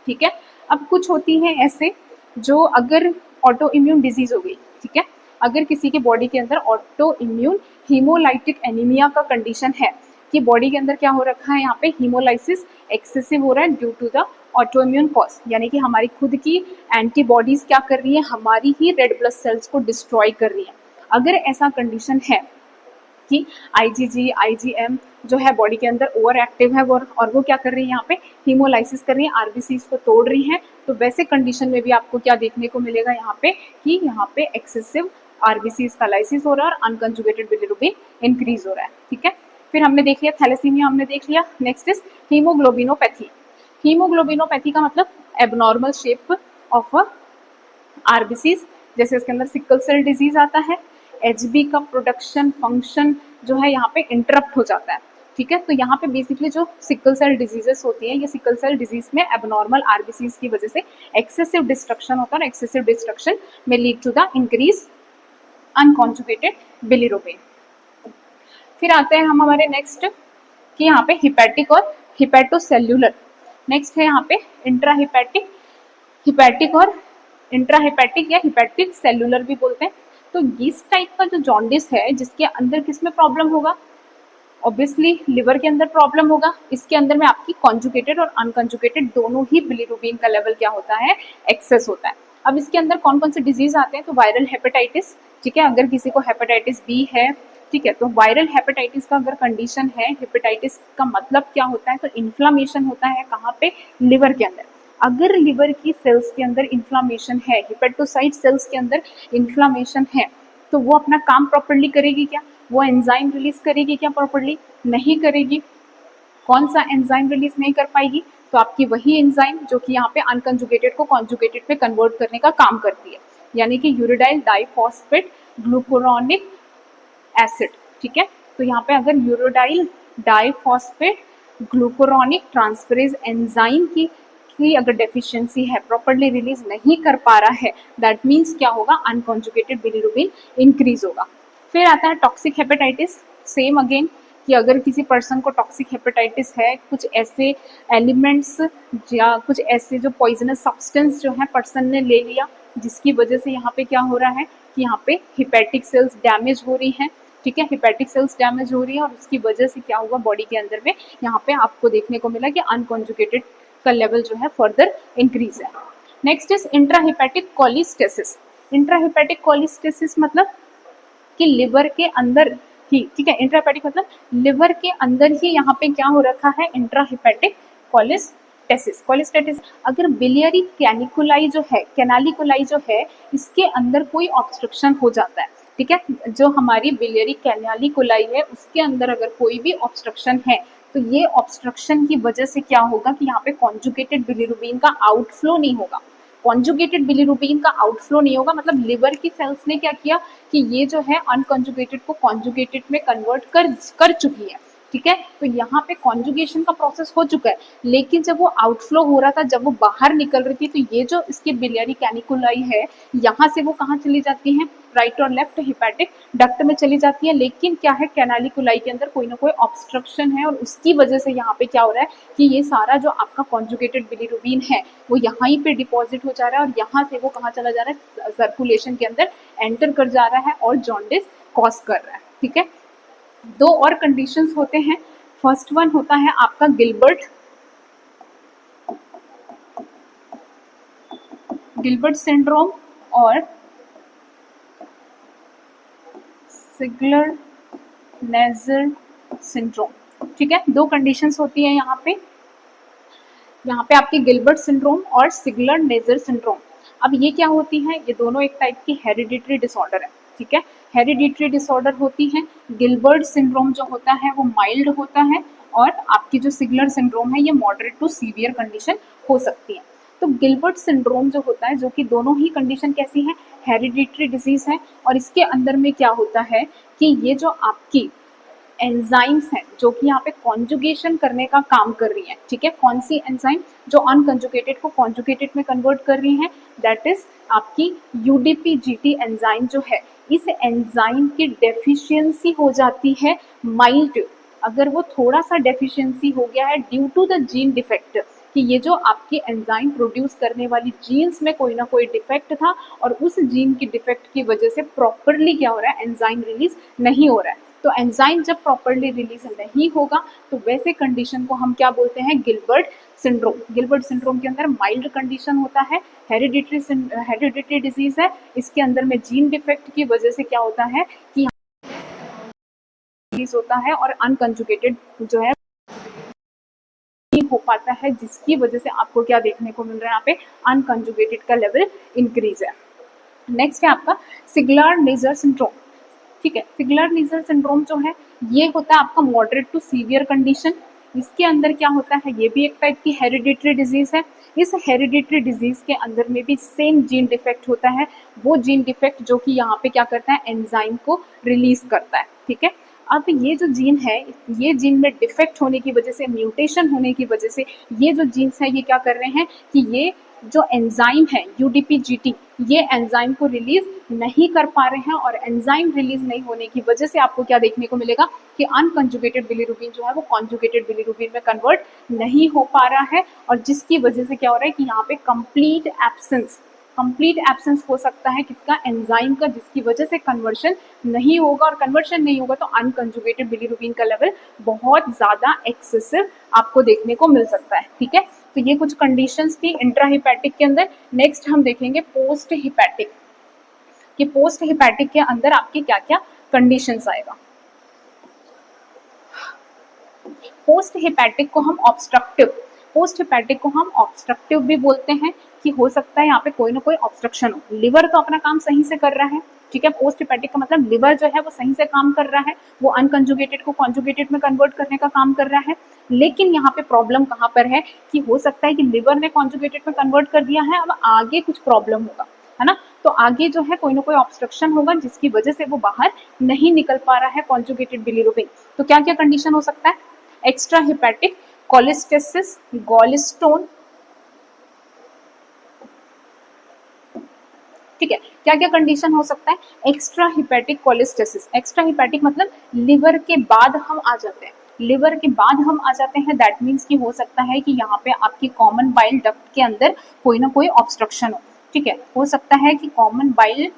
ठीक है, अब कुछ होती हैं ऐसे जो अगर ऑटो इम्यून डिजीज हो गई, ठीक है, अगर किसी के बॉडी के अंदर ऑटो इम्यून हीमोलाइटिक एनीमिया का कंडीशन है कि बॉडी के अंदर क्या हो रखा है, यहाँ पे हीमोलाइसिस एक्सेसिव हो रहा है due to the auto immune cause, यानी कि हमारी खुद की एंटीबॉडीज क्या कर रही है, हमारी ही रेड ब्लड सेल्स को डिस्ट्रॉय कर रही है। अगर ऐसा कंडीशन है कि आईजीजी आईजीएम जो है बॉडी के अंदर ओवर एक्टिव है और वो क्या कर रही है, यहाँ पे हीमोलाइसिस कर रही है, आरबीसीज को तोड़ रही है, तो वैसे कंडीशन में भी आपको क्या देखने को मिलेगा यहाँ पे कि यहाँ पे एक्सेसिव आरबीसीज का लाइसिस हो रहा है और अनकंजुगेटेड बिलीरुबिन इंक्रीज हो रहा है। ठीक है, फिर हमने देख लिया थैलेसीमिया, हमने देख लिया। Next is haemoglobinopathy. हीमोग्लोबिनोपैथी का मतलब एबनॉर्मल शेप ऑफ आरबीसीज, जैसे इसके अंदर सिकल सेल डिजीज आता है, एचबी का प्रोडक्शन फंक्शन जो है यहाँ पे इंटरप्ट हो जाता है। ठीक है, तो यहाँ पे बेसिकली जो सिकल सेल डिजीजेस होती हैं, ये सिकल सेल डिजीज में एबनॉर्मल आरबीसीज की वजह से एक्सेसिव डिस्ट्रक्शन होता है और एक्सेसिव डिस्ट्रक्शन में lead to the increase unconjugated bilirubin. फिर आते हैं हम हमारे नेक्स्ट कि यहाँ पे हिपैटिक और हिपैटोसेल्युलर। नेक्स्ट है यहाँ पे इंट्राहिपैटिक, हिपैटिक और इंट्राहिपैटिक या हिपैटिक सेल्युलर भी बोलते हैं। तो इस टाइप का जो जॉन्डिस है, जिसके अंदर किस में प्रॉब्लम होगा, ऑब्वियसली लिवर के अंदर प्रॉब्लम होगा। इसके अंदर में आपकी कॉन्जुगेटेड और अनकॉन्जुगेटेड दोनों ही बिलीरुबिन का लेवल क्या होता है, एक्सेस होता है। अब इसके अंदर कौन कौन से डिजीज आते हैं, तो वायरल हेपेटाइटिस, ठीक है, अगर किसी को हेपेटाइटिस बी है, ठीक है, तो वायरल हेपेटाइटिस का अगर कंडीशन है, हेपेटाइटिस का मतलब क्या होता है, तो इन्फ्लामेशन होता है कहाँ पे, लिवर के अंदर। अगर लिवर की सेल्स के अंदर इन्फ्लामेशन है, हिपेटोसाइट सेल्स के अंदर इन्फ्लामेशन है, तो वो अपना काम प्रॉपर्ली करेगी क्या, वो एंजाइम रिलीज करेगी क्या, प्रॉपर्ली नहीं करेगी। कौन सा एंजाइम रिलीज नहीं कर पाएगी, तो आपकी वही एंजाइम जो कि यहाँ पे अनकंजुगेटेड को कॉन्जुगेटेड पे कन्वर्ट करने का काम करती है, यानी कि यूरिडाइल डाइफॉस्फेट ग्लूकुरोनिक एसिड। ठीक है, तो यहाँ पे अगर यूरिडाइल डाइफॉस्फेट ग्लूकुरोनिक ट्रांसफरेज एंजाइम की अगर डेफिशिएंसी है, प्रॉपर्ली रिलीज नहीं कर पा रहा है, दैट मीन्स क्या होगा, अनकॉन्जुगेटेड बिलीरुबिन इंक्रीज होगा। फिर आता है टॉक्सिक हेपेटाइटिस। सेम अगेन कि अगर किसी पर्सन को टॉक्सिक हेपेटाइटिस है, कुछ ऐसे एलिमेंट्स या कुछ ऐसे जो पॉइजनस सब्सटेंस जो है पर्सन ने ले लिया, जिसकी वजह से यहाँ पे क्या हो रहा है कि यहाँ पे हिपैटिक सेल्स डैमेज हो रही हैं। ठीक है, हिपैटिक सेल्स डैमेज हो रही है और उसकी वजह से क्या हुआ, बॉडी के अंदर में यहाँ पे आपको देखने को मिला कि अनकॉन्जुगेटेड का लेवल जो है फर्दर इंक्रीज है। Next is intrahepatic cholestasis. Intrahepatic cholestasis मतलब कि लिवर के अंदर ही, ठीक है। इंट्राहेपेटिक मतलब लिवर के अंदर ही यहाँ पे क्या हो रखा है, इंट्राहेपेटिक कोलेस्टेसिस। कोलेस्टेसिस अगर बिलियरी कैनिकुलाई जो है, कैनालिकुलाई जो है, इसके अंदर कोई ऑब्स्ट्रक्शन हो जाता है, ठीक है, जो हमारी बिलियरी कैनालिकुलाई है उसके अंदर अगर कोई भी ऑब्स्ट्रक्शन है तो ये ऑब्स्ट्रक्शन की वजह से क्या होगा कि यहाँ पे कॉन्जुगेटेड बिलिरुबिन का आउटफ्लो नहीं होगा। कॉन्जुगेटेड बिलिरुबिन का आउटफ्लो नहीं होगा मतलब लिवर की सेल्स ने क्या किया कि ये जो है अनकॉन्जुगेटेड को कॉन्जुगेटेड में कन्वर्ट कर चुकी है, ठीक है। तो यहाँ पे कॉन्जुगेशन का प्रोसेस हो चुका है, लेकिन जब वो आउटफ्लो हो रहा था, जब वो बाहर निकल रही थी, तो ये जो इसकी बिलियरी कैनिकुलाई है यहाँ से वो कहाँ चली जाती है, राइट और लेफ्ट हिपैटिक डक्ट में चली जाती है। लेकिन क्या है, कैनालिकुलाई के अंदर कोई ना कोई ऑब्स्ट्रक्शन है और उसकी वजह से यहाँ पे क्या हो रहा है कि ये सारा जो आपका कॉन्जुगेटेड बिलिरुबिन है वो यहाँ ही पे डिपॉजिट हो जा रहा है और यहाँ से वो कहाँ चला जा रहा है, सर्कुलेशन के अंदर एंटर कर जा रहा है और जॉन्डिस कॉज कर रहा है, ठीक है। दो और कंडीशंस होते हैं। फर्स्ट वन होता है आपका गिलबर्ट सिंड्रोम और सिगलर नेजर सिंड्रोम, ठीक है। दो कंडीशंस होती है यहाँ पे आपकी गिलबर्ट सिंड्रोम और सिगलर नेजर सिंड्रोम। अब ये क्या होती है, ये दोनों एक टाइप की हेरिडिटरी डिसऑर्डर है, ठीक है। हेरिडिटरी डिसऑर्डर होती है। गिलबर्ट सिंड्रोम जो होता है वो माइल्ड होता है और आपकी जो सिगलर सिंड्रोम है ये मॉडरेट टू सीवियर कंडीशन हो सकती है। तो गिलबर्ट सिंड्रोम जो होता है, जो कि दोनों ही कंडीशन कैसी है, हेरिडिटरी डिजीज है और इसके अंदर में क्या होता है कि ये जो आपकी एंजाइम्स हैं जो कि यहाँ पे कॉन्जुगेशन करने का काम कर रही है, ठीक है। कौन सी एंजाइम, जो अनकंजुगेटेड को कॉन्जुगेटेड में कन्वर्ट कर रही है, दैट इज आपकी यूडीपीजीटी एंजाइम जो है। इस एंजाइम की डेफिशिएंसी हो जाती है माइल्ड, अगर वो थोड़ा सा डेफिशिएंसी हो गया है due to the gene defect, कि ये जो आपकी एंजाइम प्रोड्यूस करने वाली जीन्स में कोई ना कोई डिफेक्ट था और उस जीन की डिफेक्ट की वजह से प्रॉपरली क्या हो रहा है, एंजाइम रिलीज नहीं हो रहा है। तो एंजाइम जब प्रॉपरली रिलीज नहीं होगा तो वैसे कंडीशन को हम क्या बोलते हैं, गिलबर्ट सिंड्रोम। गिलबर्ट सिंड्रोम के अंदर माइल्ड कंडीशन होता है, हेरिडिटरी डिजीज है, इसके अंदर में जीन डिफेक्ट की वजह से क्या होता है कि रिलीज होता है और अनकंजुगेटेड जो है हो पाता है, जिसकी वजह से आपको क्या देखने को मिल रहा है, यहाँ पे अनकंजुगेटेड का लेवल इंक्रीज है। नेक्स्ट है आपका सिगलर नेजर सिंड्रोम, ठीक है। सिगलर नेजर सिंड्रोम जो है ये होता है आपका मॉडरेट टू सीवियर कंडीशन। इसके अंदर क्या होता है, ये भी एक टाइप की हेरिडिटरी डिजीज है। इस हेरिडिटरी डिजीज के अंदर में भी सेम जीन डिफेक्ट होता है, वो जीन डिफेक्ट जो कि यहाँ पे क्या करता है, एंजाइम को रिलीज करता है, ठीक है। अब ये जो जीन है, ये जीन में डिफेक्ट होने की वजह से, म्यूटेशन होने की वजह से ये जो जीन्स है ये क्या कर रहे हैं कि ये जो एंजाइम है यूडीपीजीटी, ये एंजाइम को रिलीज नहीं कर पा रहे हैं और एंजाइम रिलीज नहीं होने की वजह से आपको क्या देखने को मिलेगा कि अनकंजुगेटेड बिलिरुबिन जो है वो कॉन्जुगेटेड बिलिरुबिन में कन्वर्ट नहीं हो पा रहा है और जिसकी वजह से क्या हो रहा है कि यहाँ पे कंप्लीट एब्सेंस हो सकता है किसका, एंजाइम का, जिसकी वजह से कन्वर्शन नहीं होगा और कन्वर्शन नहीं होगा तो अनकंजुगेटेड बिलिरुबिन का लेवल बहुत ज्यादा एक्सेसिव आपको देखने को मिल सकता है, ठीक है। तो ये कुछ कंडीशंस थी इंट्राहिपैटिक के अंदर। नेक्स्ट हम देखेंगे पोस्ट हिपैटिक, कि पोस्ट हिपैटिक के अंदर आपके क्या क्या कंडीशंस आएगा। पोस्ट हिपैटिक को हम ऑब्स्ट्रक्टिव भी बोलते हैं, कि हो सकता है यहाँ पे कोई ना कोई ऑब्स्ट्रक्शन हो। लिवर तो अपना काम सही से कर रहा है, ठीक है। पोस्ट हिपैटिक का मतलब लिवर जो है वो सही से काम कर रहा है, वो अनकंजुगेटेड को कॉन्जुगेटेड में कन्वर्ट करने का काम कर रहा है। लेकिन यहाँ पे प्रॉब्लम कहाँ पर है कि हो सकता है कि लिवर ने कॉन्जुगेटेड में कन्वर्ट कर दिया है, अब आगे कुछ प्रॉब्लम होगा, है ना। तो आगे जो है कोई ना कोई ऑब्स्ट्रक्शन होगा जिसकी वजह से वो बाहर नहीं निकल पा रहा है कॉन्जुगेटेड बिलिरुबिन। तो क्या क्या कंडीशन हो सकता है, एक्स्ट्रा हिपैटिक कोलेस्टेसिस, गॉलस्टोन, ठीक है। क्या क्या कंडीशन हो सकता है, extra hepatic cholestasis. Extra hepatic मतलब लिवर के बाद हम आ जाते हैं, दैट मीन्स कि हो सकता है कि यहाँ पे आपकी कॉमन बाइल डक्ट के अंदर कोई ना कोई ऑब्स्ट्रक्शन हो, ठीक है। हो सकता है कि कॉमन बाइल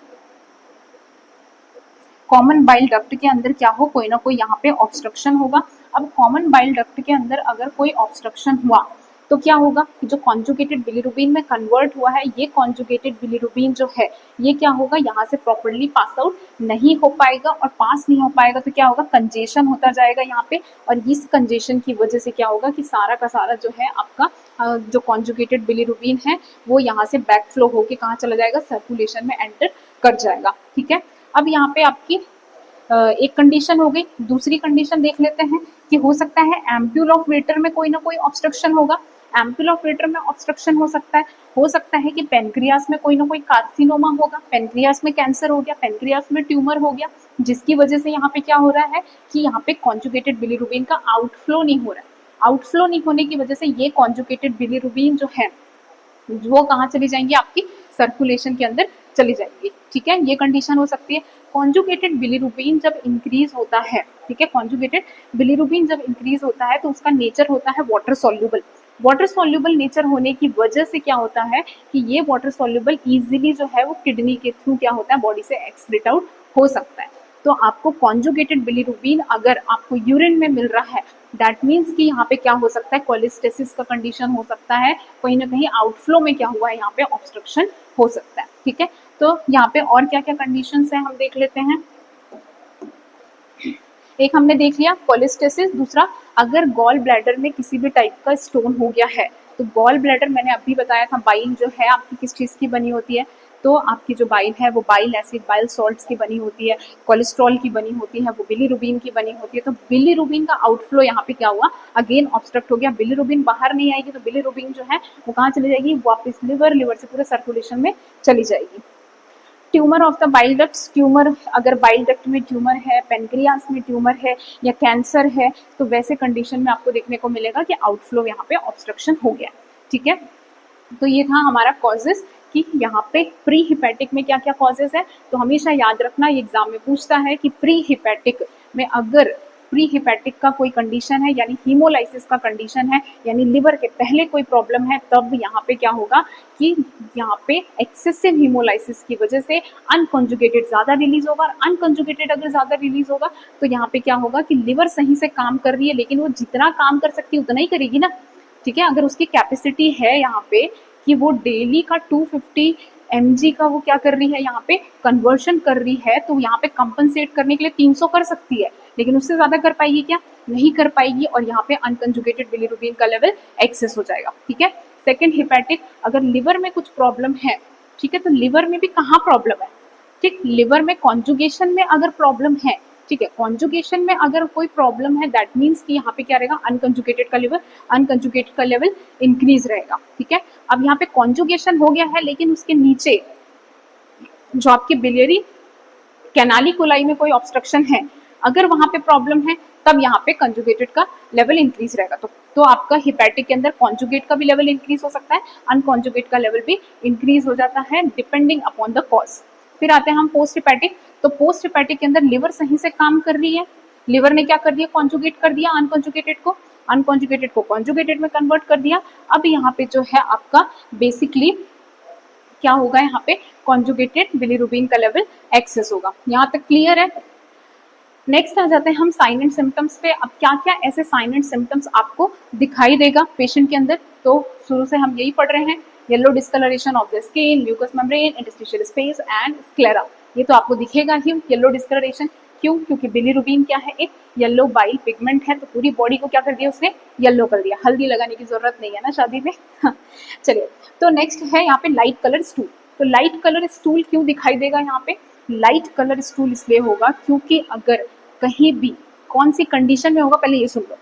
डक्ट के अंदर क्या हो, कोई ना कोई यहाँ पे ऑब्स्ट्रक्शन होगा। अब कॉमन बाइल डक्ट के अंदर अगर कोई ऑब्स्ट्रक्शन हुआ तो क्या होगा कि जो कॉन्जुगेटेड बिलीरुबिन में कन्वर्ट हुआ है, ये कॉन्जुगेटेड बिलीरुबिन जो है ये क्या होगा, यहाँ से प्रॉपरली पास आउट नहीं हो पाएगा, और पास नहीं हो पाएगा तो क्या होगा, कंजेशन होता जाएगा यहाँ पे, और इस कंजेशन की वजह से क्या होगा कि सारा का सारा जो है आपका जो कॉन्जुगेटेड बिलीरुबिन है वो यहाँ से बैकफ्लो होके कहाँ चला जाएगा, सर्कुलेशन में एंटर कर जाएगा। ठीक है, अब यहाँ पे आपकी एक कंडीशन हो गई। दूसरी कंडीशन देख लेते हैं कि हो सकता है एम्प्यूल ऑफ वेटर में कोई ना कोई ऑब्स्ट्रक्शन होगा। एम्प्यूल ऑफ वेटर में ऑब्स्ट्रक्शन हो सकता है कि पेनक्रियास में कोई ना कोई कार्सिनोमा होगा, पेनक्रियास में कैंसर हो गया, पेनक्रियास में ट्यूमर हो गया, जिसकी वजह से यहाँ पे क्या हो रहा है कि यहाँ पे कॉन्जुगेटेड बिलीरुबिन का आउटफ्लो नहीं हो रहा है। आउटफ्लो नहीं होने की वजह से ये कॉन्जुगेटेड बिलीरुबिन जो है वो कहाँ चली जाएंगी, आपकी सर्कुलेशन के अंदर चली जाएंगी। ठीक है, ये कंडीशन हो सकती है। कॉन्जुगेटेड बिलीरुबिन जब इंक्रीज होता है, ठीक है, कॉन्जुगेटेड बिलीरुबिन जब इंक्रीज होता है तो उसका नेचर होता है water soluble. Water soluble nature होने की वजह से क्या होता है कि ये वाटर सॉल्युबल इजीली जो है वो किडनी के थ्रू क्या होता है, बॉडी से एक्सक्रीट आउट हो सकता है। तो आपको कॉन्जुगेटेड बिलीरुबिन अगर आपको यूरिन में मिल रहा है, दैट मीन्स कि यहाँ पे क्या हो सकता है, कोलेस्टेसिस का कंडीशन हो सकता है, कहीं ना कहीं आउटफ्लो में क्या हुआ है, यहाँ पे ऑब्स्ट्रक्शन हो सकता है। ठीक है, तो यहाँ पे और क्या क्या कंडीशंस है हम देख लेते हैं। एक हमने देख लिया कोलेस्टेसिस, दूसरा अगर गॉल ब्लैडर में किसी भी टाइप का स्टोन हो गया है, तो गॉल ब्लैडर मैंने अभी बताया था, बाइल जो है आपकी किस चीज की बनी होती है, तो आपकी जो बाइल है वो बाइल एसिड, बाइल सॉल्ट्स की बनी होती है, कोलेस्ट्रॉल की बनी होती है, वो बिलीरुबिन की बनी होती है। तो बिलीरुबिन का आउटफ्लो यहाँ पे क्या हुआ, अगेन ऑब्स्ट्रक्ट हो गया, बिलीरुबिन बाहर नहीं आएगी, तो बिलीरुबिन जो है वो कहाँ चली जाएगी, वापस लिवर, लिवर से पूरे सर्कुलेशन में चली जाएगी। Tumour of the bile ducts, tumour अगर बाइल डक्ट में ट्यूमर है, पेनक्रियास में ट्यूमर है या कैंसर है, तो वैसे कंडीशन में आपको देखने को मिलेगा कि आउटफ्लो यहाँ पे ऑब्स्ट्रक्शन हो गया। ठीक है, तो ये था हमारा कॉजेस कि यहाँ पे प्री हिपैटिक में क्या क्या कॉजेस है। तो हमेशा याद रखना, ये एग्जाम में पूछता है कि प्री हिपैटिक में अगर प्री हिपैटिक का कोई कंडीशन है, यानी हीमोलाइसिस का कंडीशन है, यानी लिवर के पहले कोई प्रॉब्लम है, तब यहाँ पे क्या होगा कि यहाँ पे एक्सेसिव हीमोलाइसिस की वजह से अनकॉन्जुगेटेड ज्यादा रिलीज होगा, और अनकॉन्जुगेटेड अगर ज्यादा रिलीज होगा तो यहाँ पे क्या होगा कि लिवर सही से काम कर रही है, लेकिन वो जितना काम कर सकती है उतना ही करेगी ना। ठीक है, अगर उसकी कैपेसिटी है यहाँ पे कि वो डेली का 250 mg का वो क्या कर रही है, यहाँ पे कन्वर्शन कर रही है, तो यहाँ पे कंपनसेट करने के लिए 300 कर सकती है, लेकिन उससे ज्यादा कर पाएगी क्या, नहीं कर पाएगी, और यहाँ पे अनकंजुगेटेड बिलीरुबिन का लेवल एक्सेस हो जाएगा। ठीक है, सेकेंड हिपैटिक, अगर लिवर में कुछ प्रॉब्लम है, ठीक है, तो लिवर में भी कहाँ प्रॉब्लम है, ठीक, लिवर में कॉन्जुगेशन में अगर प्रॉब्लम है, ठीक है, कॉन्जुगेशन में अगर कोई प्रॉब्लम है, दैट मीन्स कि यहाँ पे क्या रहेगा, अनकंजुगेटेड का लेवल इंक्रीज रहेगा। ठीक है, अब यहाँ पे कॉन्जुगेशन हो गया है, लेकिन उसके नीचे जो आपकी बिलियरी कैनालिकुलाई में कोई ऑब्स्ट्रक्शन है, अगर वहां पे प्रॉब्लम है, तब यहाँ पे कंजुगेटेड का लेवल इंक्रीज रहेगा। तो आपका हिपैटिक के अंदर कॉन्जुगेट का भी लेवल इंक्रीज हो सकता है, अनकॉन्जुगेट का लेवल भी इंक्रीज हो जाता है, डिपेंडिंग अपॉन द कॉज। फिर आते हैं हम पोस्ट हिपैटिक। तो पोस्ट हिपैटिक के अंदर लिवर सही से काम कर रही है, लिवर ने क्या कर दिया, कॉन्जुगेट कर दिया अनकॉन्जुगेटेड को कॉन्जुगेटेड में कन्वर्ट कर दिया। अब यहाँ पे जो है आपका बेसिकली क्या होगा, यहाँ पे कॉन्जुगेटेड बिलीरुबिन का लेवल एक्सेस होगा। यहाँ तक क्लियर है। नेक्स्ट आ जाते हैं हम साइन एंड सिम्टम्स पे। अब क्या क्या ऐसे साइन एंड सिम्टम्स आपको दिखाई देगा पेशेंट के अंदर, तो शुरू से हम यही पढ़ रहे हैं, yellow discolouration of the skin, mucous membrane, interstitial space and sclera. ये तो आपको दिखेगा ही येलो डिस्कलरेशन, क्यों, क्योंकि बिलीरुबिन क्या है, एक येलो बाइल पिगमेंट है, तो पूरी बॉडी को क्या कर दिया उसने, येलो कर दिया। हल्दी लगाने की जरूरत नहीं है ना शादी में। चलिए, तो नेक्स्ट है यहाँ पे लाइट कलर स्टूल। तो लाइट कलर स्टूल क्यों दिखाई देगा, यहाँ पे लाइट कलर स्टूल इसलिए होगा क्योंकि अगर कहीं भी कौन सी कंडीशन में होगा, पहले ये सुन लो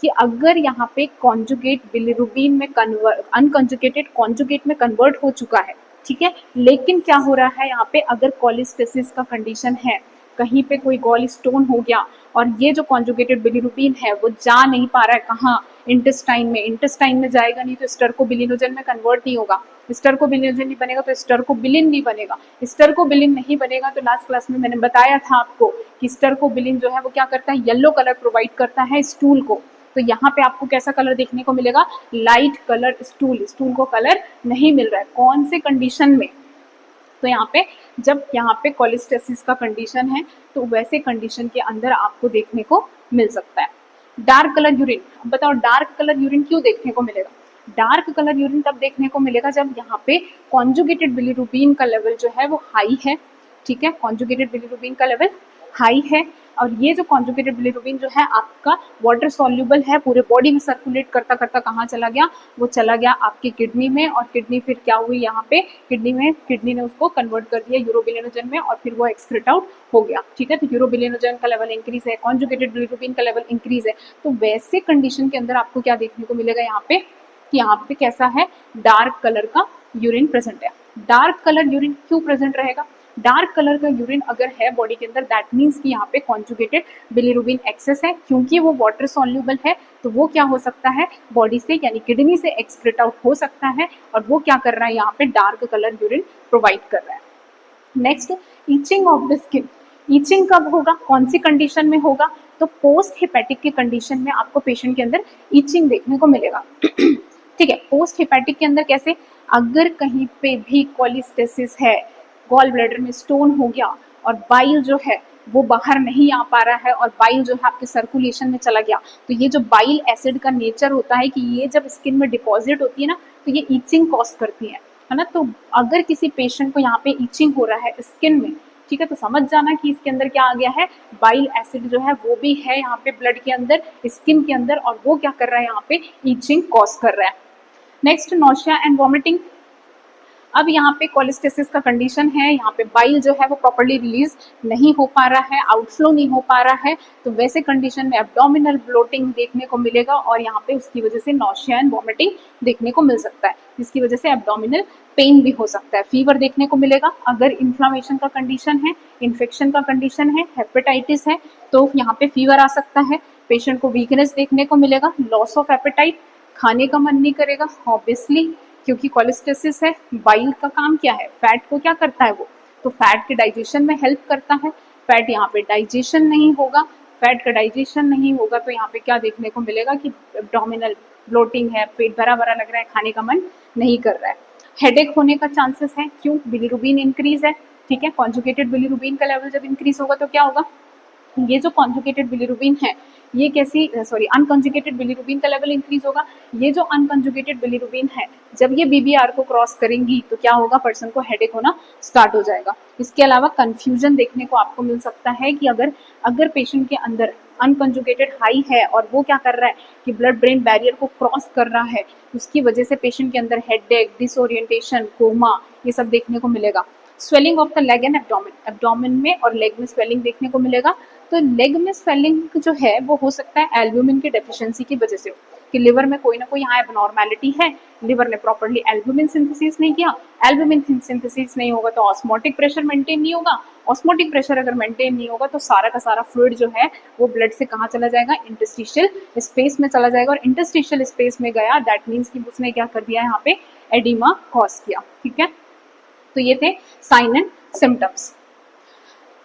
कि अगर यहाँ पे कॉन्जुगेट बिलीरुबिन में अनकॉन्जुगेटेड कॉन्जुगेट में कन्वर्ट हो चुका है, ठीक है, लेकिन क्या हो रहा है यहाँ पे, अगर कोलेस्टेसिस का कंडीशन है, कहीं पे कोई गॉल स्टोन हो गया, और ये जो कॉन्जुगेटेड बिलीरुबिन है वो जा नहीं पा रहा है, कहाँ, इंटेस्टाइन में जाएगा नहीं तो स्टर्कोबिलिनोजन में कन्वर्ट नहीं होगा, स्टर्कोबिलिनोजन नहीं बनेगा तो स्टर्कोबिलिन नहीं बनेगा, स्टर्कोबिलिन नहीं बनेगा तो लास्ट क्लास में मैंने बताया था आपको कि स्टर्कोबिलिन जो है वो क्या करता है, येलो कलर प्रोवाइड करता है स्टूल को। तो यहाँ पे आपको कैसा कलर देखने को मिलेगा, लाइट कलर स्टूल को कलर नहीं मिल रहा है। कौन से कंडीशन में, तो यहाँ पे जब यहाँ पे कोलेस्टेसिस का कंडीशन है, तो वैसे कंडीशन के अंदर आपको देखने को मिल सकता है। डार्क कलर यूरिन, अब बताओ डार्क कलर यूरिन क्यों देखने को मिलेगा। डार्क कलर यूरिन तब देखने को मिलेगा जब यहाँ पे कॉन्जुगेटेड बिलीरुबिन का लेवल जो है वो हाई है, ठीक है, कॉन्जुगेटेड बिलीरुबिन का लेवल हाई है। और ये जो कॉन्जुगेटेड बिलीरुबिन जो है आपका वाटर सॉल्युबल है, पूरे बॉडी में सर्कुलेट करता करता कहाँ चला गया, वो चला गया आपकी किडनी में, और किडनी फिर क्या हुई यहाँ पे, किडनी ने उसको कन्वर्ट कर दिया यूरोबिलिनोजन में, और फिर वो एक्सक्रीट आउट हो गया, ठीक है। तो यूरोबिलिनोजन का लेवल इंक्रीज है, कॉन्जुगेटेड बिलीरुबिन का लेवल इंक्रीज है, तो वैसे कंडीशन के अंदर आपको क्या देखने को मिलेगा यहाँ पे, कि यहाँ पे कैसा है, डार्क कलर का यूरिन प्रेजेंट है। डार्क कलर यूरिन क्यों प्रेजेंट रहेगा, डार्क कलर का यूरिन अगर है बॉडी के अंदर, दैट मीन्स कि यहाँ पे कॉन्जुगेटेड बिलीरुबिन एक्सेस है, क्योंकि वो वाटर सॉल्युबल है, तो वो क्या हो सकता है, बॉडी से यानी किडनी से एक्सक्रीट आउट हो सकता है, और वो क्या कर रहा है, यहाँ पे डार्क कलर यूरिन प्रोवाइड कर रहा है। Next, itching of the skin. Itching कब होगा, कौन सी कंडीशन में होगा, तो पोस्ट हेपेटिक के कंडीशन में आपको पेशेंट के अंदर ईचिंग देखने को मिलेगा। ठीक है, पोस्ट हेपेटिक के अंदर कैसे, अगर कहीं पे भी कोलिस्टेसिस है, गॉल ब्लैडर में स्टोन हो गया और बाइल जो है वो बाहर नहीं आ पा रहा है, और बाइल जो है आपके सर्कुलेशन में चला गया, तो ये जो बाइल एसिड का नेचर होता है कि ये जब स्किन में डिपॉजिट होती है ना, तो ये ईचिंग कॉज करती है ना। तो अगर किसी पेशेंट को यहाँ पे ईचिंग हो रहा है स्किन में, ठीक है, तो समझ जाना कि इसके अंदर क्या आ गया है, बाइल एसिड जो है वो भी है यहाँ पे ब्लड के अंदर, स्किन के अंदर, और वो क्या कर रहा है, यहाँ पे ईचिंग कॉज कर रहा है। Next, nausea and vomiting. अब यहाँ पे कोलिस्टेसिस का कंडीशन है, यहाँ पे बाइल जो है वो प्रॉपर्ली रिलीज नहीं हो पा रहा है, आउटफ्लो नहीं हो पा रहा है, तो वैसे कंडीशन में एब्डोमिनल ब्लोटिंग देखने को मिलेगा, और यहाँ पे उसकी वजह से नोशिया एंड वॉमिटिंग देखने को मिल सकता है, जिसकी वजह से एब्डोमिनल पेन भी हो सकता है। फीवर देखने को मिलेगा, अगर इन्फ्लामेशन का कंडीशन है, इन्फेक्शन का कंडीशन है, हेपेटाइटिस है, तो यहाँ पे फीवर आ सकता है। पेशेंट को वीकनेस देखने को मिलेगा, लॉस ऑफ एपेटाइट, खाने का मन नहीं करेगा ऑब्वियसली, क्योंकि कोलेस्टेसिस है। बाइल का काम क्या है, फैट को क्या करता है वो, तो फैट के डाइजेशन में हेल्प करता है। फैट यहाँ पे डाइजेशन नहीं होगा, फैट का डाइजेशन नहीं होगा, तो यहाँ पे क्या देखने को मिलेगा कि एब्डोमिनल ब्लोटिंग है, पेट भरा भरा लग रहा है, खाने का मन नहीं कर रहा है। हेडेक होने का चांसेस है, क्यों, बिलीरुबिन इंक्रीज है, ठीक है, कॉन्जुगेटेड बिलीरुबिन का लेवल जब इंक्रीज होगा तो क्या होगा, ये जो कॉन्जुगेटेड बिलीरुबिन है, ये कैसी, सॉरी, अनकॉन्जुगेटेड बिलीरुबिन का लेवल इंक्रीज होगा। ये जो अनकॉन्जुगेटेड बिलीरुबिन है, जब ये बीबीआर को क्रॉस करेंगी तो क्या होगा, पर्सन को हेडेक होना स्टार्ट हो जाएगा। इसके अलावा कंफ्यूजन देखने को आपको मिल सकता है कि अगर पेशेंट के अंदर अनकॉन्जुगेटेड हाई है और वो क्या कर रहा है कि ब्लड ब्रेन बैरियर को क्रॉस कर रहा है, उसकी वजह से पेशेंट के अंदर हेडेक, डिसोरिएंटेशन, कोमा, ये सब देखने को मिलेगा। Swelling of the leg and abdomen, abdomen में और लेग में स्वेलिंग देखने को मिलेगा। तो लेग में स्वेलिंग जो है वो हो सकता है एल्ब्यूमिन की डेफिशिएंसी की वजह से, कि लिवर में कोई ना कोई यहाँ एबनॉर्मेलिटी है, लिवर ने प्रॉपर्ली एल्ब्यूमिन सिंथेसिस नहीं किया, एल्ब्यूमिन सिंथेसिस नहीं होगा तो ऑस्मोटिक प्रेशर मेंटेन नहीं होगा, ऑस्मोटिक प्रेशर अगर मेंटेन नहीं होगा तो सारा का सारा फ्लूइड जो है वो ब्लड से कहाँ चला जाएगा, इंटरस्टिशियल स्पेस में चला जाएगा, और इंटरस्टिशियल स्पेस में गया, दैट मीन्स कि उसने क्या कर दिया यहाँ पे, एडिमा कॉज किया, ठीक है। तो ये थे साइन एंड सिम्टम्स।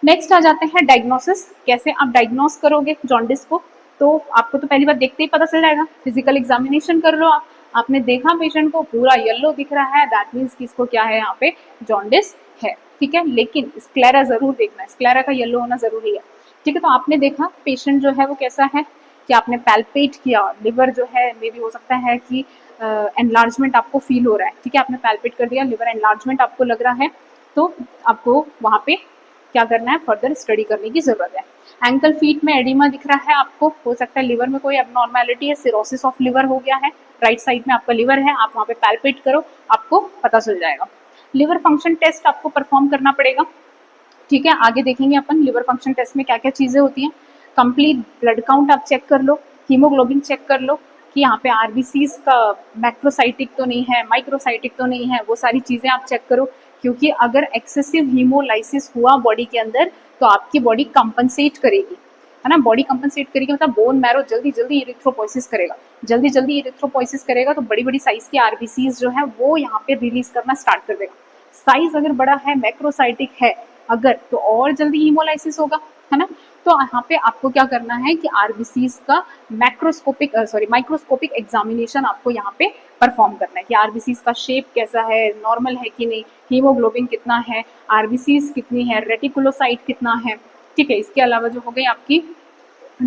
नेक्स्ट आ जाते हैं डायग्नोसिस, कैसे आप डायग्नोस करोगे जॉन्डिस को, तो आपको तो पहली बार देखते ही पता चल जाएगा, फिजिकल एग्जामिनेशन कर लो आप, आपने देखा पेशेंट को पूरा येलो दिख रहा है, दैट मीन्स कि इसको क्या है, यहाँ पे जॉन्डिस है, ठीक है। लेकिन स्क्लेरा जरूर देखना है, स्क्लेरा का येलो होना जरूरी है, ठीक है। तो आपने देखा पेशेंट जो है वो कैसा है, कि आपने पैल्पेट किया, लिवर जो है मे भी हो सकता है कि एनलार्जमेंट आपको फील हो रहा है, ठीक है, आपने पैल्पेट कर दिया, लिवर एनलार्जमेंट आपको लग रहा है, तो आपको वहाँ पे क्या करना है, फर्दर स्टडी करने की जरूरत है। एंकल फीट में एडिमा दिख रहा है आपको, हो सकता है लिवर में कोई एबनॉर्मेलिटी है, सिरोसिस ऑफ लिवर हो गया है, राइट साइड में आपका लिवर है, आप वहाँ पे पैल्पेट करो, आपको पता चल जाएगा। लिवर फंक्शन टेस्ट आपको परफॉर्म करना पड़ेगा, ठीक है, आगे देखेंगे अपन लिवर फंक्शन टेस्ट में क्या क्या चीजें होती हैं। कंप्लीट ब्लड काउंट आप चेक कर लो, हीमोग्लोबिन चेक कर लो कि यहाँ पे आरबीसीज का मैक्रोसाइटिक तो नहीं है, माइक्रोसाइटिक तो नहीं है, वो सारी चीजें आप चेक करो, क्योंकि अगर एक्सेसिव हीमोलाइसिस हुआ बॉडी के अंदर तो आपकी बॉडी कंपनसेट करेगी, है ना, बॉडी कंपनसेट करेगी, मतलब बोन मैरो जल्दी जल्दी इरिथ्रोपोइसिस करेगा, जल्दी जल्दी इरिथ्रोपोइसिस करेगा, तो बड़ी बड़ी साइज की आरबीसीज जो है वो यहाँ पे रिलीज करना स्टार्ट कर देगा। साइज अगर बड़ा है, मैक्रोसाइटिक है अगर, तो और जल्दी हीमोलाइसिस होगा, है ना। तो यहाँ पे आपको क्या करना है कि आरबीसीज का माइक्रोस्कोपिक एग्जामिनेशन आपको यहाँ पे परफॉर्म करना है, कि आरबीसीज का शेप कैसा है, नॉर्मल है कि नहीं, हीमोग्लोबिन कितना है, आरबीसीज कितनी है, रेटिकुलोसाइट कितना है, ठीक है। इसके अलावा जो हो गई आपकी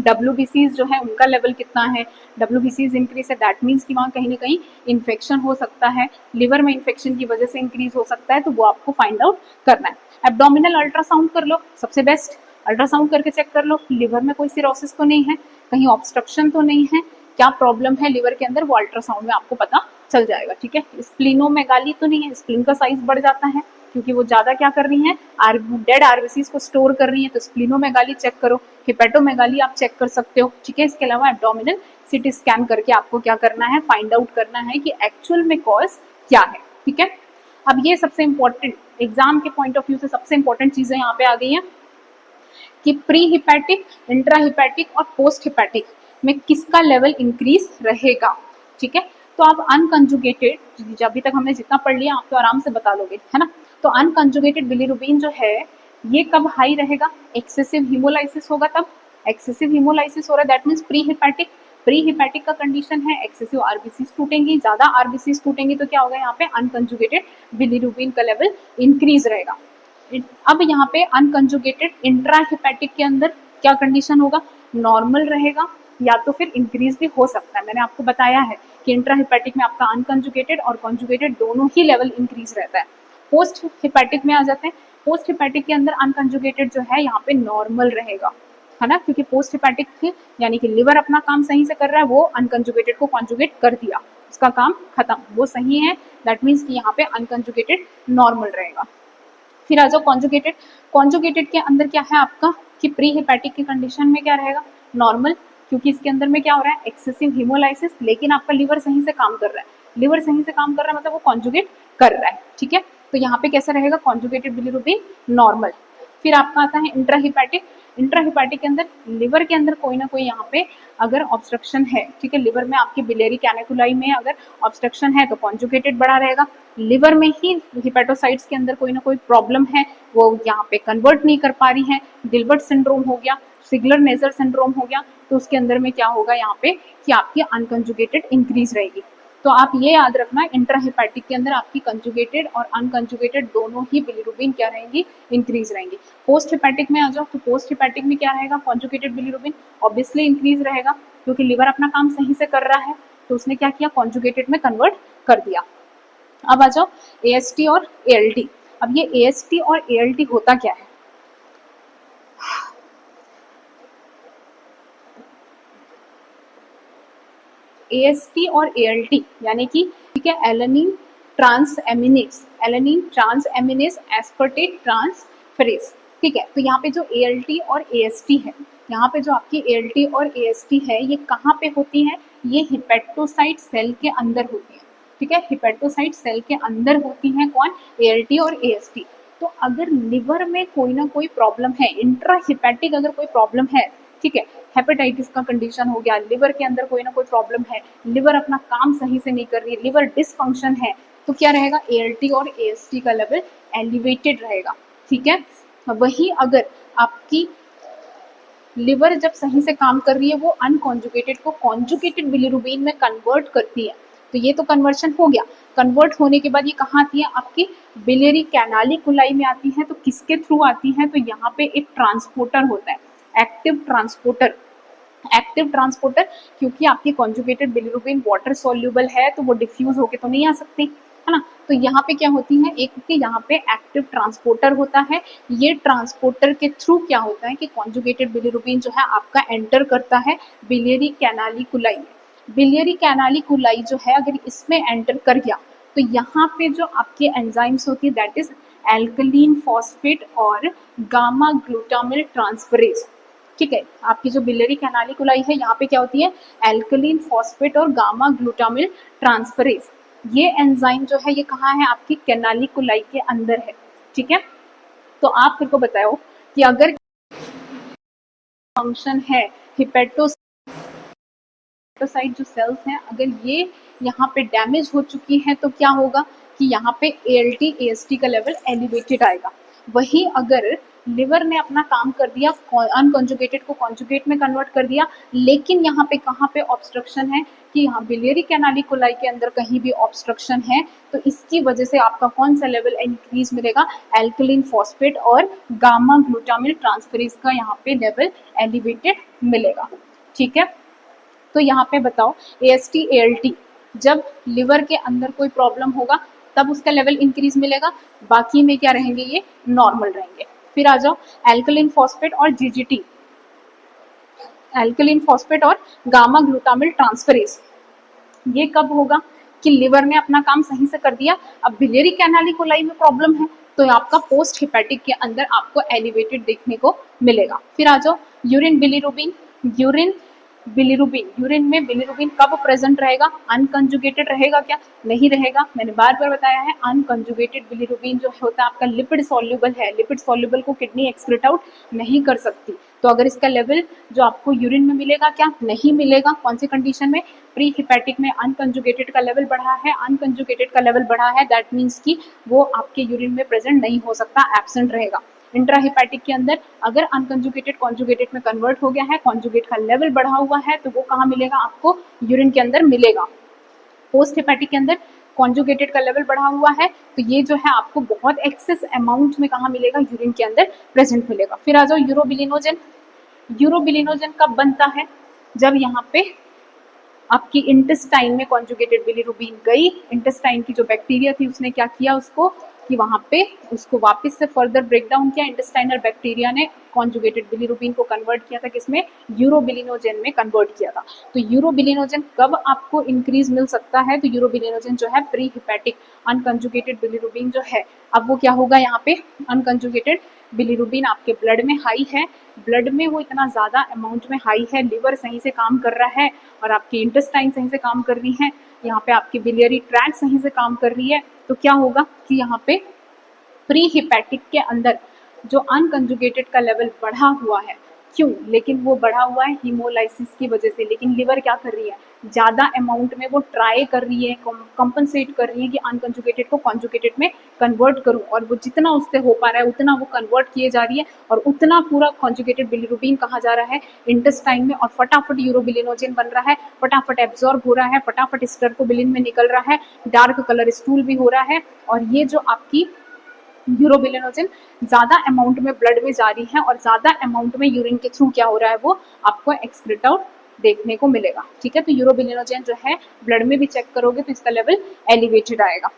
WBCs जो है उनका लेवल कितना है, WBCs इंक्रीज है, दैट मीन्स कि वहाँ कहीं ना कहीं इन्फेक्शन हो सकता है, लिवर में इन्फेक्शन की वजह से इंक्रीज हो सकता है, तो वो आपको फाइंड आउट करना है। एब्डोमिनल अल्ट्रासाउंड कर लो, सबसे बेस्ट अल्ट्रासाउंड करके चेक कर लो लिवर में कोई सिरोसिस तो नहीं है, कहीं ऑब्स्ट्रक्शन तो नहीं है, क्या प्रॉब्लम है लिवर के अंदर वो अल्ट्रासाउंड में आपको पता चल जाएगा। ठीक है, स्प्लीनोमेगाली तो नहीं है, स्प्लीन का साइज बढ़ जाता है क्योंकि वो ज्यादा क्या कर रही हैं, डेड आरबीसीज को स्टोर कर रही है, तो स्प्लीनोमेगाली चेक करो, हिपेटोमेगाली आप चेक कर सकते हो। ठीक है, इसके अलावा एब्डोमिनल सीटी स्कैन करके आपको क्या करना है, फाइंड आउट करना है कि एक्चुअल में कॉज क्या है। ठीक है, अब ये सबसे इंपॉर्टेंट एग्जाम के पॉइंट ऑफ व्यू से सबसे इंपॉर्टेंट चीजें यहाँ पे आ गई हैं कि प्री हिपैटिक, इंट्रा हिपैटिक और पोस्ट हिपैटिक में किसका लेवल इंक्रीज रहेगा। ठीक है, तो आप अनकंजुगेटेड, अभी तक हमने जितना पढ़ लिया आप तो आराम से बता लोगे, है ना। तो अनकंजुगेटेड बिलीरुबिन जो है ये कब हाई रहेगा, एक्सेसिव हीमोलाइसिस होगा तब, एक्सेसिव हीमोलाइसिस हो रहा है that means pre hepatic, pre hepatic का कंडीशन है, एक्सेसिव आरबीसीज टूटेंगी, ज्यादा आरबीसीज टूटेंगी तो क्या होगा, यहाँ पे अनकंजुगेटेड बिलीरुबिन का लेवल इंक्रीज रहेगा। अब यहाँ पे अनकंजुगेटेड इंट्रा हिपैटिक के अंदर क्या कंडीशन होगा, नॉर्मल रहेगा या तो फिर इंक्रीज भी हो सकता है। मैंने आपको बताया है कि इंट्रा हिपैटिक में आपका अनकंजुगेटेड और कॉन्जुगेटेड दोनों ही लेवल इंक्रीज रहता है। पोस्ट हिपैटिक में आ जाते हैं, पोस्ट हिपैटिक के अंदर अनकंजुगेटेड जो है यहाँ पे नॉर्मल रहेगा, है ना, क्योंकि पोस्ट हिपैटिक यानी कि लिवर अपना काम सही से कर रहा है, वो अनकंजुगेटेड को कॉन्जुगेट कर दिया, उसका काम खत्म, वो सही है, दैट मीन्स कि यहाँ पे अनकंजुगेटेड नॉर्मल रहेगा। फिर आ जाओ कॉन्जुगेटेड, कॉन्जुगेटेड के अंदर क्या है आपका कि प्री हिपैटिक की कंडीशन में क्या रहेगा, नॉर्मल, क्योंकि इसके अंदर में क्या हो रहा है, एक्सेसिव हीमोलाइसिस, लेकिन आपका लिवर सही से काम कर रहा है, लिवर सही से काम कर रहा है मतलब वो कॉन्जुगेट कर रहा है। ठीक है, तो यहाँ पे कैसा रहेगा, कॉन्जुगेटेड बिलीरुबिन नॉर्मल। फिर आपका आता है इंट्रा हिपैटिक, इंट्रा हिपैटिक के अंदर लिवर के अंदर कोई ना कोई यहाँ पे अगर ऑब्स्ट्रक्शन है, ठीक है, लिवर में आपकी बिलियरी कैनिकुलाई में अगर ऑब्स्ट्रक्शन है तो कॉन्जुगेटेड बढ़ा रहेगा, लिवर में ही हिपेटोसाइट्स के अंदर कोई ना कोई प्रॉब्लम है, वो यहाँ पे कन्वर्ट नहीं कर पा रही है, गिलबर्ट सिंड्रोम हो गया, सिगलर नेजर सिंड्रोम हो गया, तो उसके अंदर में क्या होगा यहाँ पे कि आपकी अनकंजुगेटेड इंक्रीज रहेगी। तो आप ये याद रखना, इंट्रा हिपैटिक के अंदर आपकी कंजुगेटेड और अनकंजुगेटेड दोनों ही बिलीरुबिन क्या रहेंगी, इंक्रीज रहेंगी। पोस्ट हिपैटिक में आ जाओ, तो पोस्ट हिपैटिक में क्या रहेगा, कॉन्जुगेटेड बिलीरुबिन ऑब्वियसली इंक्रीज रहेगा क्योंकि लिवर अपना काम सही से कर रहा है, तो उसने क्या किया, कॉन्जुगेटेड में कन्वर्ट कर दिया। अब आ जाओ एएसटी और एएलटी। अब ये एएसटी और एएलटी होता क्या है, एएसटी और एएलटी यानी कि ठीक है, alanine transaminase, alanine transaminase aspartate transferase. ठीक है, तो यहाँ पे जो एएलटी और एएसटी है, यहाँ पे जो आपकी एएलटी और एएसटी है ये कहाँ पे होती है, ये हिपेटोसाइट सेल के अंदर होती है। ठीक है, हिपेटोसाइट सेल के अंदर होती हैं कौन, एएलटी और एएसटी। तो अगर लिवर में कोई ना कोई प्रॉब्लम है, इंट्रा हिपैटिक अगर कोई प्रॉब्लम है, ठीक है, हेपेटाइटिस का कंडीशन हो गया, लिवर के अंदर कोई ना कोई प्रॉब्लम है, लिवर अपना काम सही से नहीं कर रही है, लिवर डिसफंक्शन है, तो क्या रहेगा, एएलटी और एएसटी का लेवल एलिवेटेड रहेगा। ठीक है, वही अगर आपकी लिवर जब सही से काम कर रही है, वो अनकॉन्जुगेटेड को कॉन्जुगेटेड बिलीरुबिन में कन्वर्ट करती है, तो ये तो कन्वर्शन हो गया, कन्वर्ट होने के बाद ये कहाँ आती है, आपकी बिलियरी कैनालिकुलाई में आती है, तो किसके थ्रू आती है, तो यहाँ पे एक ट्रांसपोर्टर होता है, एक्टिव ट्रांसपोर्टर, एक्टिव ट्रांसपोर्टर, क्योंकि आपकी कॉन्जुगेटेड बिलीरुबिन वाटर सॉल्यूबल है तो वो डिफ्यूज होके तो नहीं आ सकती, है ना, तो यहाँ पे क्या होती है, एक कि यहाँ पे एक्टिव ट्रांसपोर्टर होता है, ये ट्रांसपोर्टर के थ्रू क्या होता है कि कॉन्जुगेटेड बिलीरुबिन जो है आपका एंटर करता है बिलियरी कैनालिकुलाई में, बिलियरी कैनालिकुलाई जो है अगर इसमें एंटर कर गया तो यहाँ पे जो आपकी एंजाइम्स होती है दैट इज एल्कलीन फॉस्फेट और गामा ग्लूटामिल ट्रांसफरेज। ठीक है, आपकी जो बिलियरी कैनालिकुलाई है यहाँ पे क्या होती है, एल्कलीन फॉस्फेट और गामा ग्लूटामिल ट्रांसफरेज, ये एंजाइम जो है ये कहाँ है, आपकी कैनालिकुलाई के अंदर है। ठीक है, तो आप फिर को बताओ कि अगर फंक्शन है हिपेटोसाइट जो सेल्स हैं अगर ये यहाँ पे डैमेज हो चुकी हैं तो क्या होगा कि यहाँ पे एएलटी एएसटी का लेवल एलिवेटेड आएगा। वही अगर लिवर ने अपना काम कर दिया, अनकॉन्जुगेटेड को कॉन्जुगेट में कन्वर्ट कर दिया, लेकिन यहाँ पे कहाँ पे ऑब्स्ट्रक्शन है कि यहाँ बिलियरी कैनालिकुलाई के अंदर कहीं भी ऑब्स्ट्रक्शन है, तो इसकी वजह से आपका कौन सा लेवल इंक्रीज मिलेगा, एल्कलीन फॉस्फेट और गामा ग्लूटामिल ट्रांसफेरेज का यहाँ पे लेवल एलिवेटेड मिलेगा। ठीक है, तो यहाँ पे बताओ AST ALT जब लिवर के अंदर कोई प्रॉब्लम होगा तब उसका लेवल इंक्रीज मिलेगा, बाकी में क्या रहेंगे, ये नॉर्मल रहेंगे। फिर आ जाओ एल्कलीन फॉस्फेट और GGT, एल्कलीन फॉस्फेट और गामा ग्लूटामिल ट्रांसफेरेज, ये कब होगा कि लिवर ने अपना काम सही से कर दिया। अब बिलियरी कैनालिकुलाई में प्रॉब्लम है तो आपका पोस्ट हिपैटिक के अंदर आपको एलिवेटेड देखने को मिलेगा। फिर आ जाओ urine bilirubin, urine bilirubin, urine में बिलिरुबिन कब प्रेजेंट रहेगा, अनकंजुगेटेड रहेगा क्या, नहीं रहेगा। मैंने बार बार बताया है अनकंजुगेटेड बिलिरुबिन जो होता है आपका लिपिड सॉल्युबल है, लिपिड सॉल्युबल को किडनी एक्सक्रीट आउट नहीं कर सकती, तो अगर इसका लेवल जो आपको यूरिन में मिलेगा क्या, नहीं मिलेगा। कौन सी कंडीशन में, प्री हिपैटिक में अनकंजुगेटेड का लेवल बढ़ा है, अनकंजुगेटेड का लेवल बढ़ा है, दैट मीन्स कि वो आपके यूरिन में प्रेजेंट नहीं हो सकता, एब्सेंट रहेगा। इंट्राहिपैटिक के अंदर अगर अनकंजुगेटेड कॉन्जुगेटेड में कन्वर्ट हो गया है, कॉन्जुगेट का लेवल बढ़ा हुआ है, तो वो कहाँ मिलेगा, आपको यूरिन के अंदर मिलेगा। पोस्ट हिपैटिक के अंदर कॉन्जुगेटेड का लेवल बढ़ा हुआ है, तो ये जो है आपको बहुत एक्सेस अमाउंट में कहाँ मिलेगा, यूरिन के अंदर प्रेजेंट मिलेगा। फिर आ जाओ यूरोबिलिनोजन, यूरोबिलिनोजन कब बनता है, जब यहाँ पे आपकी इंटेस्टाइन में कॉन्जुगेटेड बिलिरुबिन गई, इंटेस्टाइन की जो बैक्टीरिया थी उसने क्या किया उसको, कि वहां पे उसको वापस से फर्दर ब्रेक डाउन किया, इंटेस्टाइनल बैक्टीरिया ने कॉन्जुगेटेड बिलिरुबिन को कन्वर्ट किया था किसमें, यूरोबिलिनोजन में कन्वर्ट किया था। तो यूरोबिलिनोजन कब आपको इंक्रीज मिल सकता है, तो यूरोबिलिनोजन जो है प्री हिपैटिक अनकंजुगेटेड बिलिरुबिन जो है, अब वो क्या होगा, यहाँ पे अनकंजुगेटेड बिलिरुबिन आपके ब्लड में हाई है, ब्लड में वो इतना ज्यादा अमाउंट में हाई है, लिवर सही से काम कर रहा है और आपकी इंटेस्टाइन सही से काम कर रही है, यहाँ पे आपकी बिलियरी ट्रैक्ट सही से काम कर रही है, तो क्या होगा कि यहाँ पे प्री हिपैटिक के अंदर जो अनकंजुगेटेड का लेवल बढ़ा हुआ है, क्यों, लेकिन वो बढ़ा हुआ है हीमोलाइसिस की वजह से, लेकिन लिवर क्या कर रही है, ज्यादा अमाउंट में वो ट्राई कर रही है, कंपनसेट कर रही है कि अनकंजुगेटेड को कॉन्जुगेटेड में कन्वर्ट करूं, और वो जितना उससे हो पा रहा है उतना वो कन्वर्ट किए जा रही है, और उतना पूरा कॉन्जुगेटेड बिलिरुबिन कहाँ जा रहा है, इंटेस्टाइन में, और फटाफट यूरोबिलिनोजन बन रहा है, फटाफट एब्जॉर्ब हो रहा है, फटाफट स्टर्कोबिलिन में निकल रहा है, डार्क कलर स्टूल भी हो रहा है, और ये जो आपकी यूरोबिलिनोजन ज्यादा अमाउंट में ब्लड में जा रही है और ज्यादा अमाउंट में यूरिन के थ्रू क्या हो रहा है, वो आपको एक्सक्रीट आउट देखने को मिलेगा। ठीक है, तो यूरोबिलिनोजन जो है ब्लड में भी चेक करोगे तो इसका लेवल एलिवेटेड आएगा।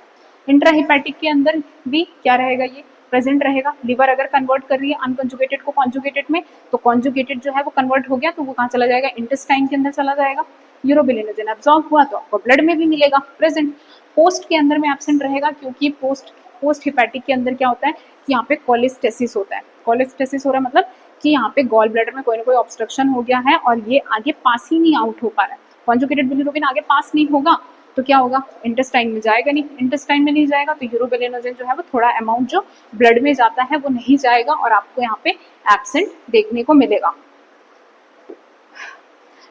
इंट्राहिपैटिक के अंदर भी क्या रहेगा, ये प्रेजेंट रहेगा। लिवर अगर कन्वर्ट कर रही है अनकंजुगेटेड को कॉन्जुगेटेड में, तो कॉन्जुगेटेड जो है वो कन्वर्ट हो गया तो वो कहाँ चला जाएगा, इंटेस्टाइन के अंदर चला जाएगा। यूरोबिलिनोजन एब्जॉर्ब हुआ तो आपको ब्लड में भी मिलेगा प्रेजेंट। पोस्ट के अंदर में एब्सेंट रहेगा, क्योंकि पोस्ट हिपैटिक के अंदर क्या होता है कि यहाँ पे कोलेस्टेसिस होता है। कोलेस्टेसिस हो रहा है मतलब कि यहाँ पे गॉल ब्लैडर में कोई ना कोई ऑब्स्ट्रक्शन हो गया है और ये आगे पास ही नहीं आउट हो पा रहा है, कॉन्जुगेटेड बिलिरुबिन आगे पास नहीं होगा, तो क्या होगा, इंटेस्टाइन में जाएगा नहीं, इंटेस्टाइन में नहीं जाएगा तो यूरोबिलिनोजन जो है वो थोड़ा अमाउंट जो ब्लड में जाता है वो नहीं जाएगा और आपको यहाँ पे एब्सेंट देखने को मिलेगा।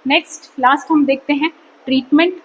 नेक्स्ट लास्ट हम देखते हैं ट्रीटमेंट।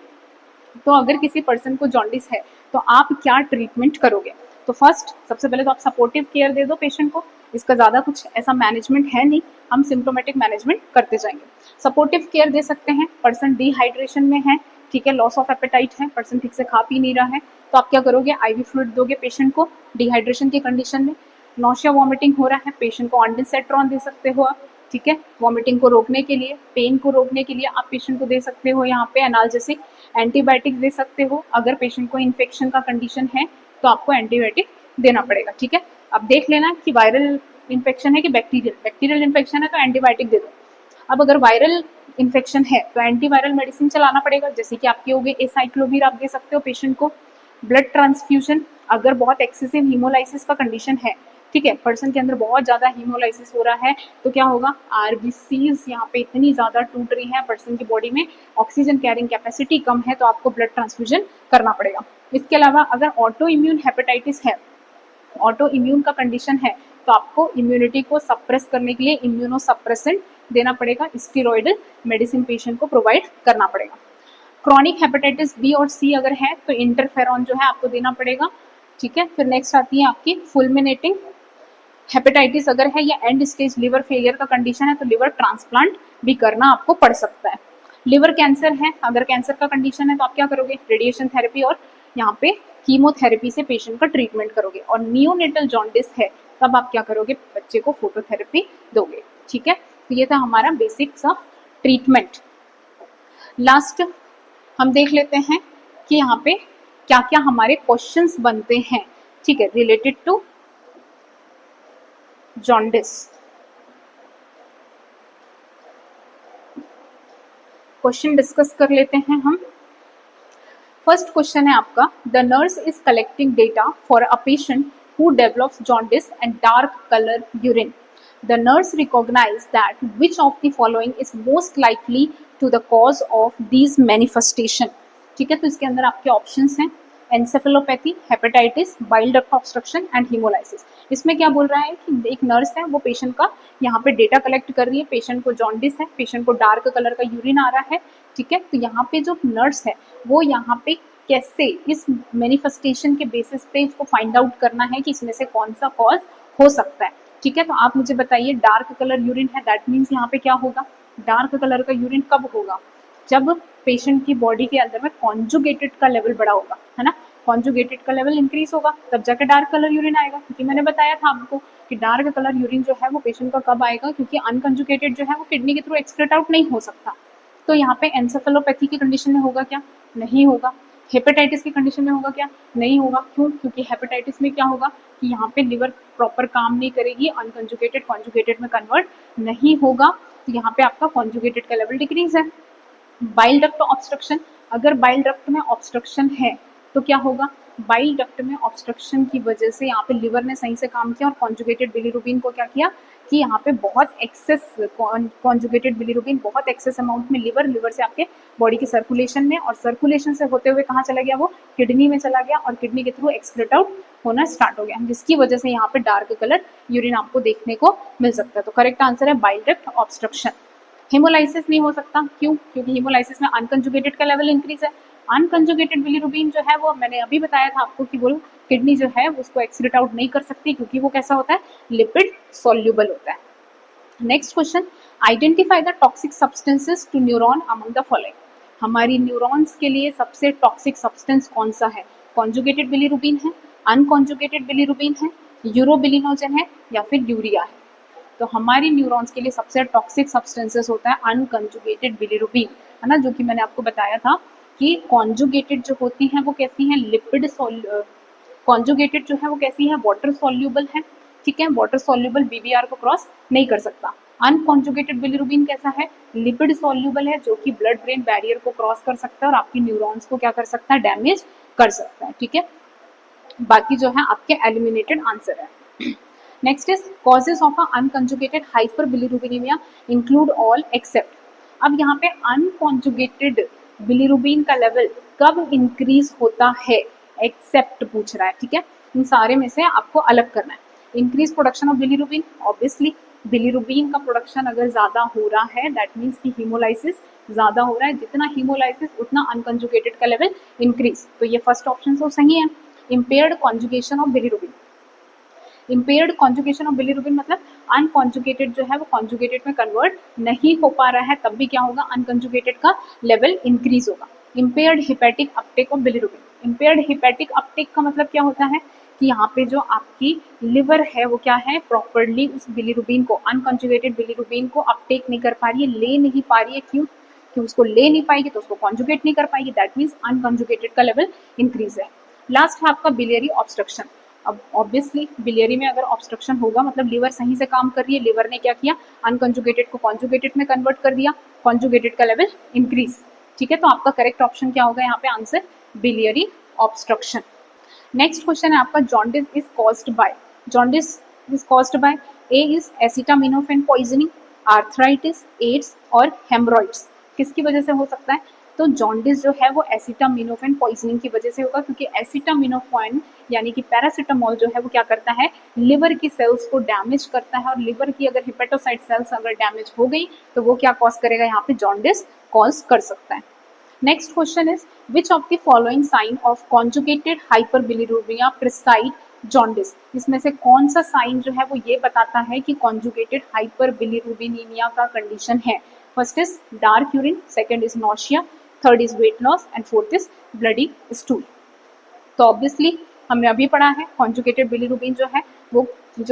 तो अगर किसी पर्सन को जॉन्डिस है तो आप क्या ट्रीटमेंट करोगे, तो फर्स्ट सबसे पहले तो आप सपोर्टिव केयर दे दो पेशेंट को, इसका ज़्यादा कुछ ऐसा मैनेजमेंट है नहीं, हम सिम्टोमेटिक मैनेजमेंट करते जाएंगे। सपोर्टिव केयर दे सकते हैं, पर्सन डिहाइड्रेशन में है, ठीक है, लॉस ऑफ एपेटाइट है, पर्सन ठीक से खा पी नहीं रहा है, तो आप क्या करोगे, IV फ्लूइड दोगे पेशेंट को डिहाइड्रेशन की कंडीशन में। नौशिया वॉमिटिंग हो रहा है, पेशेंट को ऑन्डिसेट्रॉन दे सकते हो आप, ठीक है, वॉमिटिंग को रोकने के लिए, पेन को रोकने के लिए आप पेशेंट को दे सकते हो यहाँ पे एनाल्जेसिक। एंटीबायोटिक दे सकते हो, अगर पेशेंट को इन्फेक्शन का कंडीशन है तो आपको एंटीबायोटिक देना पड़ेगा, ठीक है। अब देख लेना कि वायरल इन्फेक्शन है कि बैक्टीरियल इन्फेक्शन है तो एंटीबायोटिक दे दो। अब अगर वायरल इन्फेक्शन है तो एंटीवायरल मेडिसिन चलाना पड़ेगा, जैसे कि आपके हो गए एसाइक्लोवीर आप दे सकते हो पेशेंट को। ब्लड ट्रांसफ्यूजन, अगर बहुत एक्सेसिव हीमोलाइसिस का कंडीशन है, ठीक है, पर्सन के अंदर बहुत ज़्यादा हीमोलाइसिस हो रहा है, तो क्या होगा, RBCs यहाँ पे इतनी ज़्यादा टूट रही है, पर्सन की बॉडी में ऑक्सीजन कैरिंग कैपेसिटी कम है, तो आपको ब्लड ट्रांसफ्यूजन करना पड़ेगा। इसके अलावा अगर ऑटो इम्यून हेपेटाइटिस है, ऑटो इम्यून का कंडीशन है, तो आपको इम्यूनिटी को सप्रेस करने के लिए इम्यूनोसप्रेसेंट देना पड़ेगा, स्टेरॉइडल मेडिसिन पेशेंट को प्रोवाइड करना पड़ेगा। क्रॉनिक हेपेटाइटिस B और C अगर है तो इंटरफेरॉन जो है आपको देना पड़ेगा, ठीक है। फिर नेक्स्ट आती है आपकी फुलमिनेटिंग हेपेटाइटिस अगर है या एंड स्टेज लिवर फेलियर का कंडीशन है तो लिवर ट्रांसप्लांट भी करना आपको पड़ सकता है। लिवर कैंसर है, अगर कैंसर का कंडीशन है तो आप क्या करोगे, रेडिएशन थेरेपी और यहाँ पे कीमोथेरेपी से पेशेंट का ट्रीटमेंट करोगे। और नियोनेटल जॉन्डिस है तब आप क्या करोगे, बच्चे को फोटोथेरेपी दोगे। ठीक है, तो ये था हमारा बेसिक सा ट्रीटमेंट। लास्ट हम देख लेते हैं कि यहाँ पे क्या क्या हमारे क्वेश्चंस बनते हैं। ठीक है, related to jaundice. Question discuss कर लेते हैं हम। फर्स्ट क्वेश्चन है आपका, the nurse is collecting data for a patient who develops jaundice and dark colour urine. The nurse recognize that which of the following is most likely to the cause of these manifestation. ठीक है, तो इसके अंदर आपके ऑप्शंस हैं encephalopathy, hepatitis, bile duct obstruction and haemolysis. इसमें क्या बोल रहा है कि एक नर्स है, वो पेशेंट का यहाँ पे डेटा कलेक्ट कर रही है, पेशेंट को जॉन्डिस है, पेशेंट को डार्क कलर का यूरिन आ रहा है। ठीक है, तो यहाँ पे जो नर्स है वो यहाँ पे कैसे इस मैनिफेस्टेशन के बेसिस पे इसको फाइंड आउट करना है कि इसमें से कौन सा कॉज हो सकता है। ठीक है, तो आप मुझे बताइए, डार्क कलर यूरिन है, दैट मीन्स यहाँ पे क्या होगा, डार्क कलर का यूरिन कब होगा, जब पेशेंट की बॉडी के अंदर में कॉन्जुगेटेड का लेवल बड़ा होगा, है ना, कॉन्जुगेटेड का लेवल इंक्रीज होगा तब जाके डार्क कलर यूरिन आएगा। क्योंकि मैंने बताया था आपको कि डार्क कलर यूरिन जो है वो पेशेंट का कब आएगा, क्योंकि अनकॉन्जुगेटेड जो है वो किडनी के थ्रू एक्सक्रीट आउट नहीं हो सकता। तो यहाँ पे एन्सेफेलोपैथी की कंडीशन में होगा क्या, नहीं होगा। हेपेटाइटिस की कंडीशन में होगा क्या, नहीं होगा। क्यों, क्योंकि हेपेटाइटिस में क्या होगा कि यहाँ पे लिवर प्रॉपर काम नहीं करेगी, अनकॉन्जुगेटेड कॉन्जुगेटेड में कन्वर्ट नहीं होगा, तो यहाँ पे आपका कॉन्जुगेटेड का लेवल डिक्रीज है। बाइल डक्ट ऑब्स्ट्रक्शन, अगर बाइल डक्ट में ऑब्स्ट्रक्शन है तो क्या होगा, बाइल डक्ट में ऑब्स्ट्रक्शन की वजह से यहाँ पे लिवर ने सही से काम किया और कॉन्जुगेटेड बिलीरुबिन को क्या किया कि यहाँ पे बहुत एक्सेस कॉन्जुगेटेड बिलीरुबिन बहुत एक्सेस अमाउंट में लिवर से आपके बॉडी के सर्कुलेशन में, और सर्कुलेशन से होते हुए कहाँ चला गया, वो किडनी में चला गया और किडनी के थ्रू एक्सक्रीट आउट होना स्टार्ट हो गया, जिसकी वजह से यहाँ पे डार्क कलर यूरिन आपको देखने को मिल सकता है। तो करेक्ट आंसर है बाइल डक्ट ऑब्स्ट्रक्शन। हेमोलाइसिस नहीं हो सकता, क्यों, क्योंकि हेमोलाइसिस में अनकंजुगेटेड का लेवल इंक्रीज है। अनकंजुगेटेड बिलीरुबिन जो है वो मैंने अभी बताया था आपको कि वो किडनी जो है उसको एक्सक्रीट आउट नहीं कर सकती, क्योंकि वो कैसा होता है, लिपिड सॉल्युबल होता है। Next question, identify the toxic substances to neuron among the following. हमारी न्यूरॉन्स के लिए सबसे टॉक्सिक सब्सटेंस कौन सा है, कॉन्जुगेटेड बिलीरुबिन है, अनकॉन्जुगेटेड बिलीरुबिन है, यूरोबिलिनोजन है या फिर यूरिया है। तो हमारी न्यूरॉन्स के लिए सबसे टॉक्सिक सब्सटेंसेस होता है अनकंजुगेटेड बिलीरुबिन, है ना, जो कि मैंने आपको बताया था कि कॉन्जुगेटेड जो होती हैं वो कैसी हैं, लिपिड कॉन्जुगेटेड जो है वो कैसी है, वाटर सॉल्यूबल है। ठीक है, वाटर सॉल्यूबल बीबीआर को क्रॉस नहीं कर सकता। अनकॉन्जुगेटेड बिलीरुबिन कैसा है, लिपिड सॉल्यूबल है, जो कि ब्लड ब्रेन बैरियर को क्रॉस कर सकता है और आपकी न्यूरॉन्स को क्या कर सकता है, डैमेज कर सकता है। ठीक है, बाकी जो है आपके एलिमिनेटेड आंसर है। Next is causes of unconjugated hyperbilirubinemia include all except. अब यहाँ पे अनकॉन्जुगेटेड बिलीरुबिन का लेवल कब इंक्रीज होता है, एक्सेप्ट पूछ रहा है। ठीक है, इन सारे में से आपको अलग करना है। Increase production of bilirubin, obviously bilirubin का प्रोडक्शन अगर ज्यादा हो रहा है दैट मीन्स की हीमोलाइसिस ज्यादा हो रहा है, जितना हीमोलाइसिस उतना अनकंजुगेटेड का लेवल इंक्रीज। तो ये फर्स्ट ऑप्शन तो सही है। Impaired conjugation of bilirubin, impaired conjugation of bilirubin मतलब अनकॉन्जुगेटेड जो है वो कॉन्जुगेटेड में कन्वर्ट नहीं हो पा रहा है, तब भी क्या होगा, अनकॉन्जुगेटेड का लेवल इंक्रीज होगा। Impaired hepatic Uptake of bilirubin, impaired hepatic Uptake का मतलब क्या होता है कि यहाँ पे जो आपकी लिवर है वो क्या है, प्रॉपरली उस बिलीरुबिन को, अनकॉन्जुगेटेड बिलीरुबिन को अपटेक नहीं कर पा रही है, ले नहीं पा रही है। क्यों, कि उसको ले नहीं पाएगी तो उसको कॉन्जुगेट नहीं कर पाएगी, दैट मीन्स अनकॉन्जुगेटेड का लेवल इंक्रीज है। लास्ट है आपका बिलियरी ऑब्स्ट्रक्शन। अब ऑब्वियसली बिलियरी में अगर ऑब्स्ट्रक्शन होगा मतलब लिवर सही से काम कर रही है, लिवर ने क्या किया, अनकंजुगेटेड को कॉन्जुगेटेड में कन्वर्ट कर दिया, कॉन्जुगेटेड का लेवल इंक्रीज। ठीक है, तो आपका करेक्ट ऑप्शन क्या होगा यहाँ पे, answer biliary obstruction. Next question है आपका, jaundice is caused by, jaundice is caused by a is acetaminophen poisoning, arthritis, AIDS और हेमरॉइड्स। किसकी वजह से हो सकता है, तो जॉन्डिस जो है वो एसिटामिनोफेन पॉइजनिंग की वजह से होगा, क्योंकि एसिटामिनोफेन यानी कि पैरासिटामोल जो है वो क्या करता है, लिवर की सेल्स को डैमेज करता है, और लिवर की अगर हिपेटोसाइट सेल्स अगर डैमेज हो गई तो वो क्या कॉज करेगा, यहाँ पे जॉन्डिस कॉज कर सकता है। Next question is which of the following sign of conjugated hyperbilirubinemia precede jaundice. इसमें से कौन सा साइन जो है वो ये बताता है कि कॉन्जुगेटेड हाइपर बिलिरुबिनीमिया का कंडीशन है? First is dark urine, second is nausea, third is weight loss and fourth is bloody stool. तो ऑब्वियसली हमने अभी पढ़ा है कॉन्जुगेटेड बिलिरुबिन जो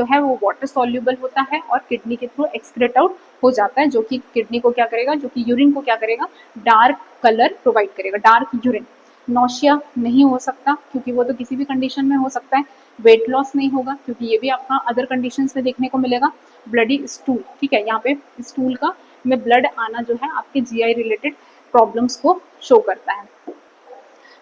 है वो वाटर सॉल्युबल होता है और किडनी के थ्रू एक्सक्रेट आउट हो जाता है, जो कि किडनी को क्या करेगा, जो कि यूरिन को क्या करेगा, डार्क कलर प्रोवाइड करेगा, डार्क यूरिन। नौशिया नहीं हो सकता क्योंकि वो तो किसी भी कंडीशन में हो सकता है। वेट लॉस नहीं होगा क्योंकि ये भी आपका अदर कंडीशंस में देखने को मिलेगा। ब्लडी स्टूल, ठीक है, यहाँ पे स्टूल का में ब्लड आना जो है आपके जीआई रिलेटेड प्रॉब्लम्स को शो करता है।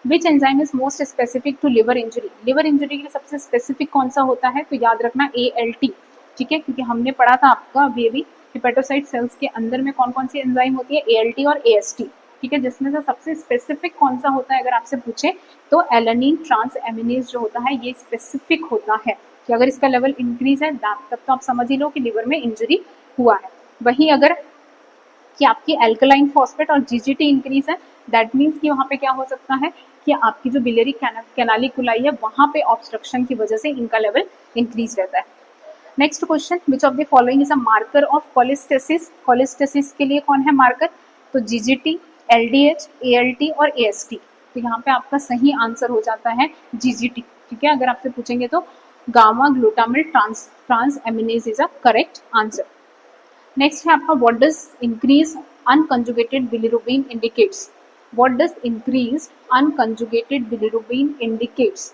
Which enzyme is most specific to liver injury? Liver injury के लिए सबसे स्पेसिफिक कौन सा होता है? तो याद रखना ALT, ठीक है, क्योंकि हमने पढ़ा था आपका अभी हिपेटोसाइट सेल्स के अंदर में कौन कौन सी एंजाइम होती है, ALT और AST, ठीक है, जिसमें से सबसे स्पेसिफिक कौन सा होता है अगर आपसे पूछे तो एलानिन ट्रांस एमिनेज जो होता है ये स्पेसिफिक होता है कि अगर इसका लेवल इंक्रीज है तब तो आप समझ ही लो कि लिवर में इंजरी हुआ है। वहीं अगर कि आपकी एल्कलाइन फॉस्फेट और GGT इंक्रीज है, दैट मीन्स कि वहाँ पे क्या हो सकता है कि आपकी जो बिलियरी कैनालिकुलाई है वहाँ पे ऑब्स्ट्रक्शन की वजह से इनका लेवल इंक्रीज रहता है। Next question, which of the following is a marker of cholestasis? Cholestasis के लिए कौन है मार्कर? तो GGT, LDH, ALT और AST। तो यहाँ पे आपका सही आंसर हो जाता है GGT, ठीक है। अगर आपसे पूछेंगे तो gamma glutamyl transaminase is a correct answer. Next है आपका what does increase unconjugated bilirubin indicates? What does increase unconjugated bilirubin indicates?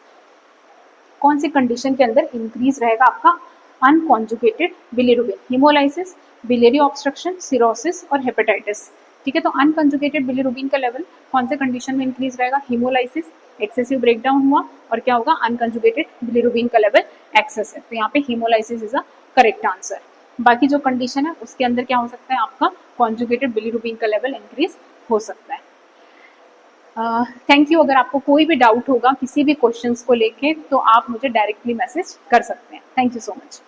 कौन सी कंडीशन के अंदर इंक्रीज रहेगा आपका unconjugated bilirubin? Hemolysis, biliary obstruction, cirrhosis और हेपेटाइटिस, ठीक है। तो अनकंजुगेटेड बिलिरुबिन का लेवल कौन से कंडीशन में इंक्रीज रहेगा? हिमोलाइसिस, एक्सेसिव ब्रेकडाउन हुआ और क्या होगा, अनकंजुगेटेड बिलिरुबिन का लेवल एक्सेस है, तो यहाँ पे haemolysis is a correct answer. बाकी जो कंडीशन है उसके अंदर क्या हो सकता है, आपका कॉन्जुगेटेड बिलिरुबिन का लेवल इंक्रीज हो सकता है। Thank you. अगर आपको कोई भी डाउट होगा किसी भी क्वेश्चंस को लेके तो आप मुझे डायरेक्टली मैसेज कर सकते हैं। Thank you so much.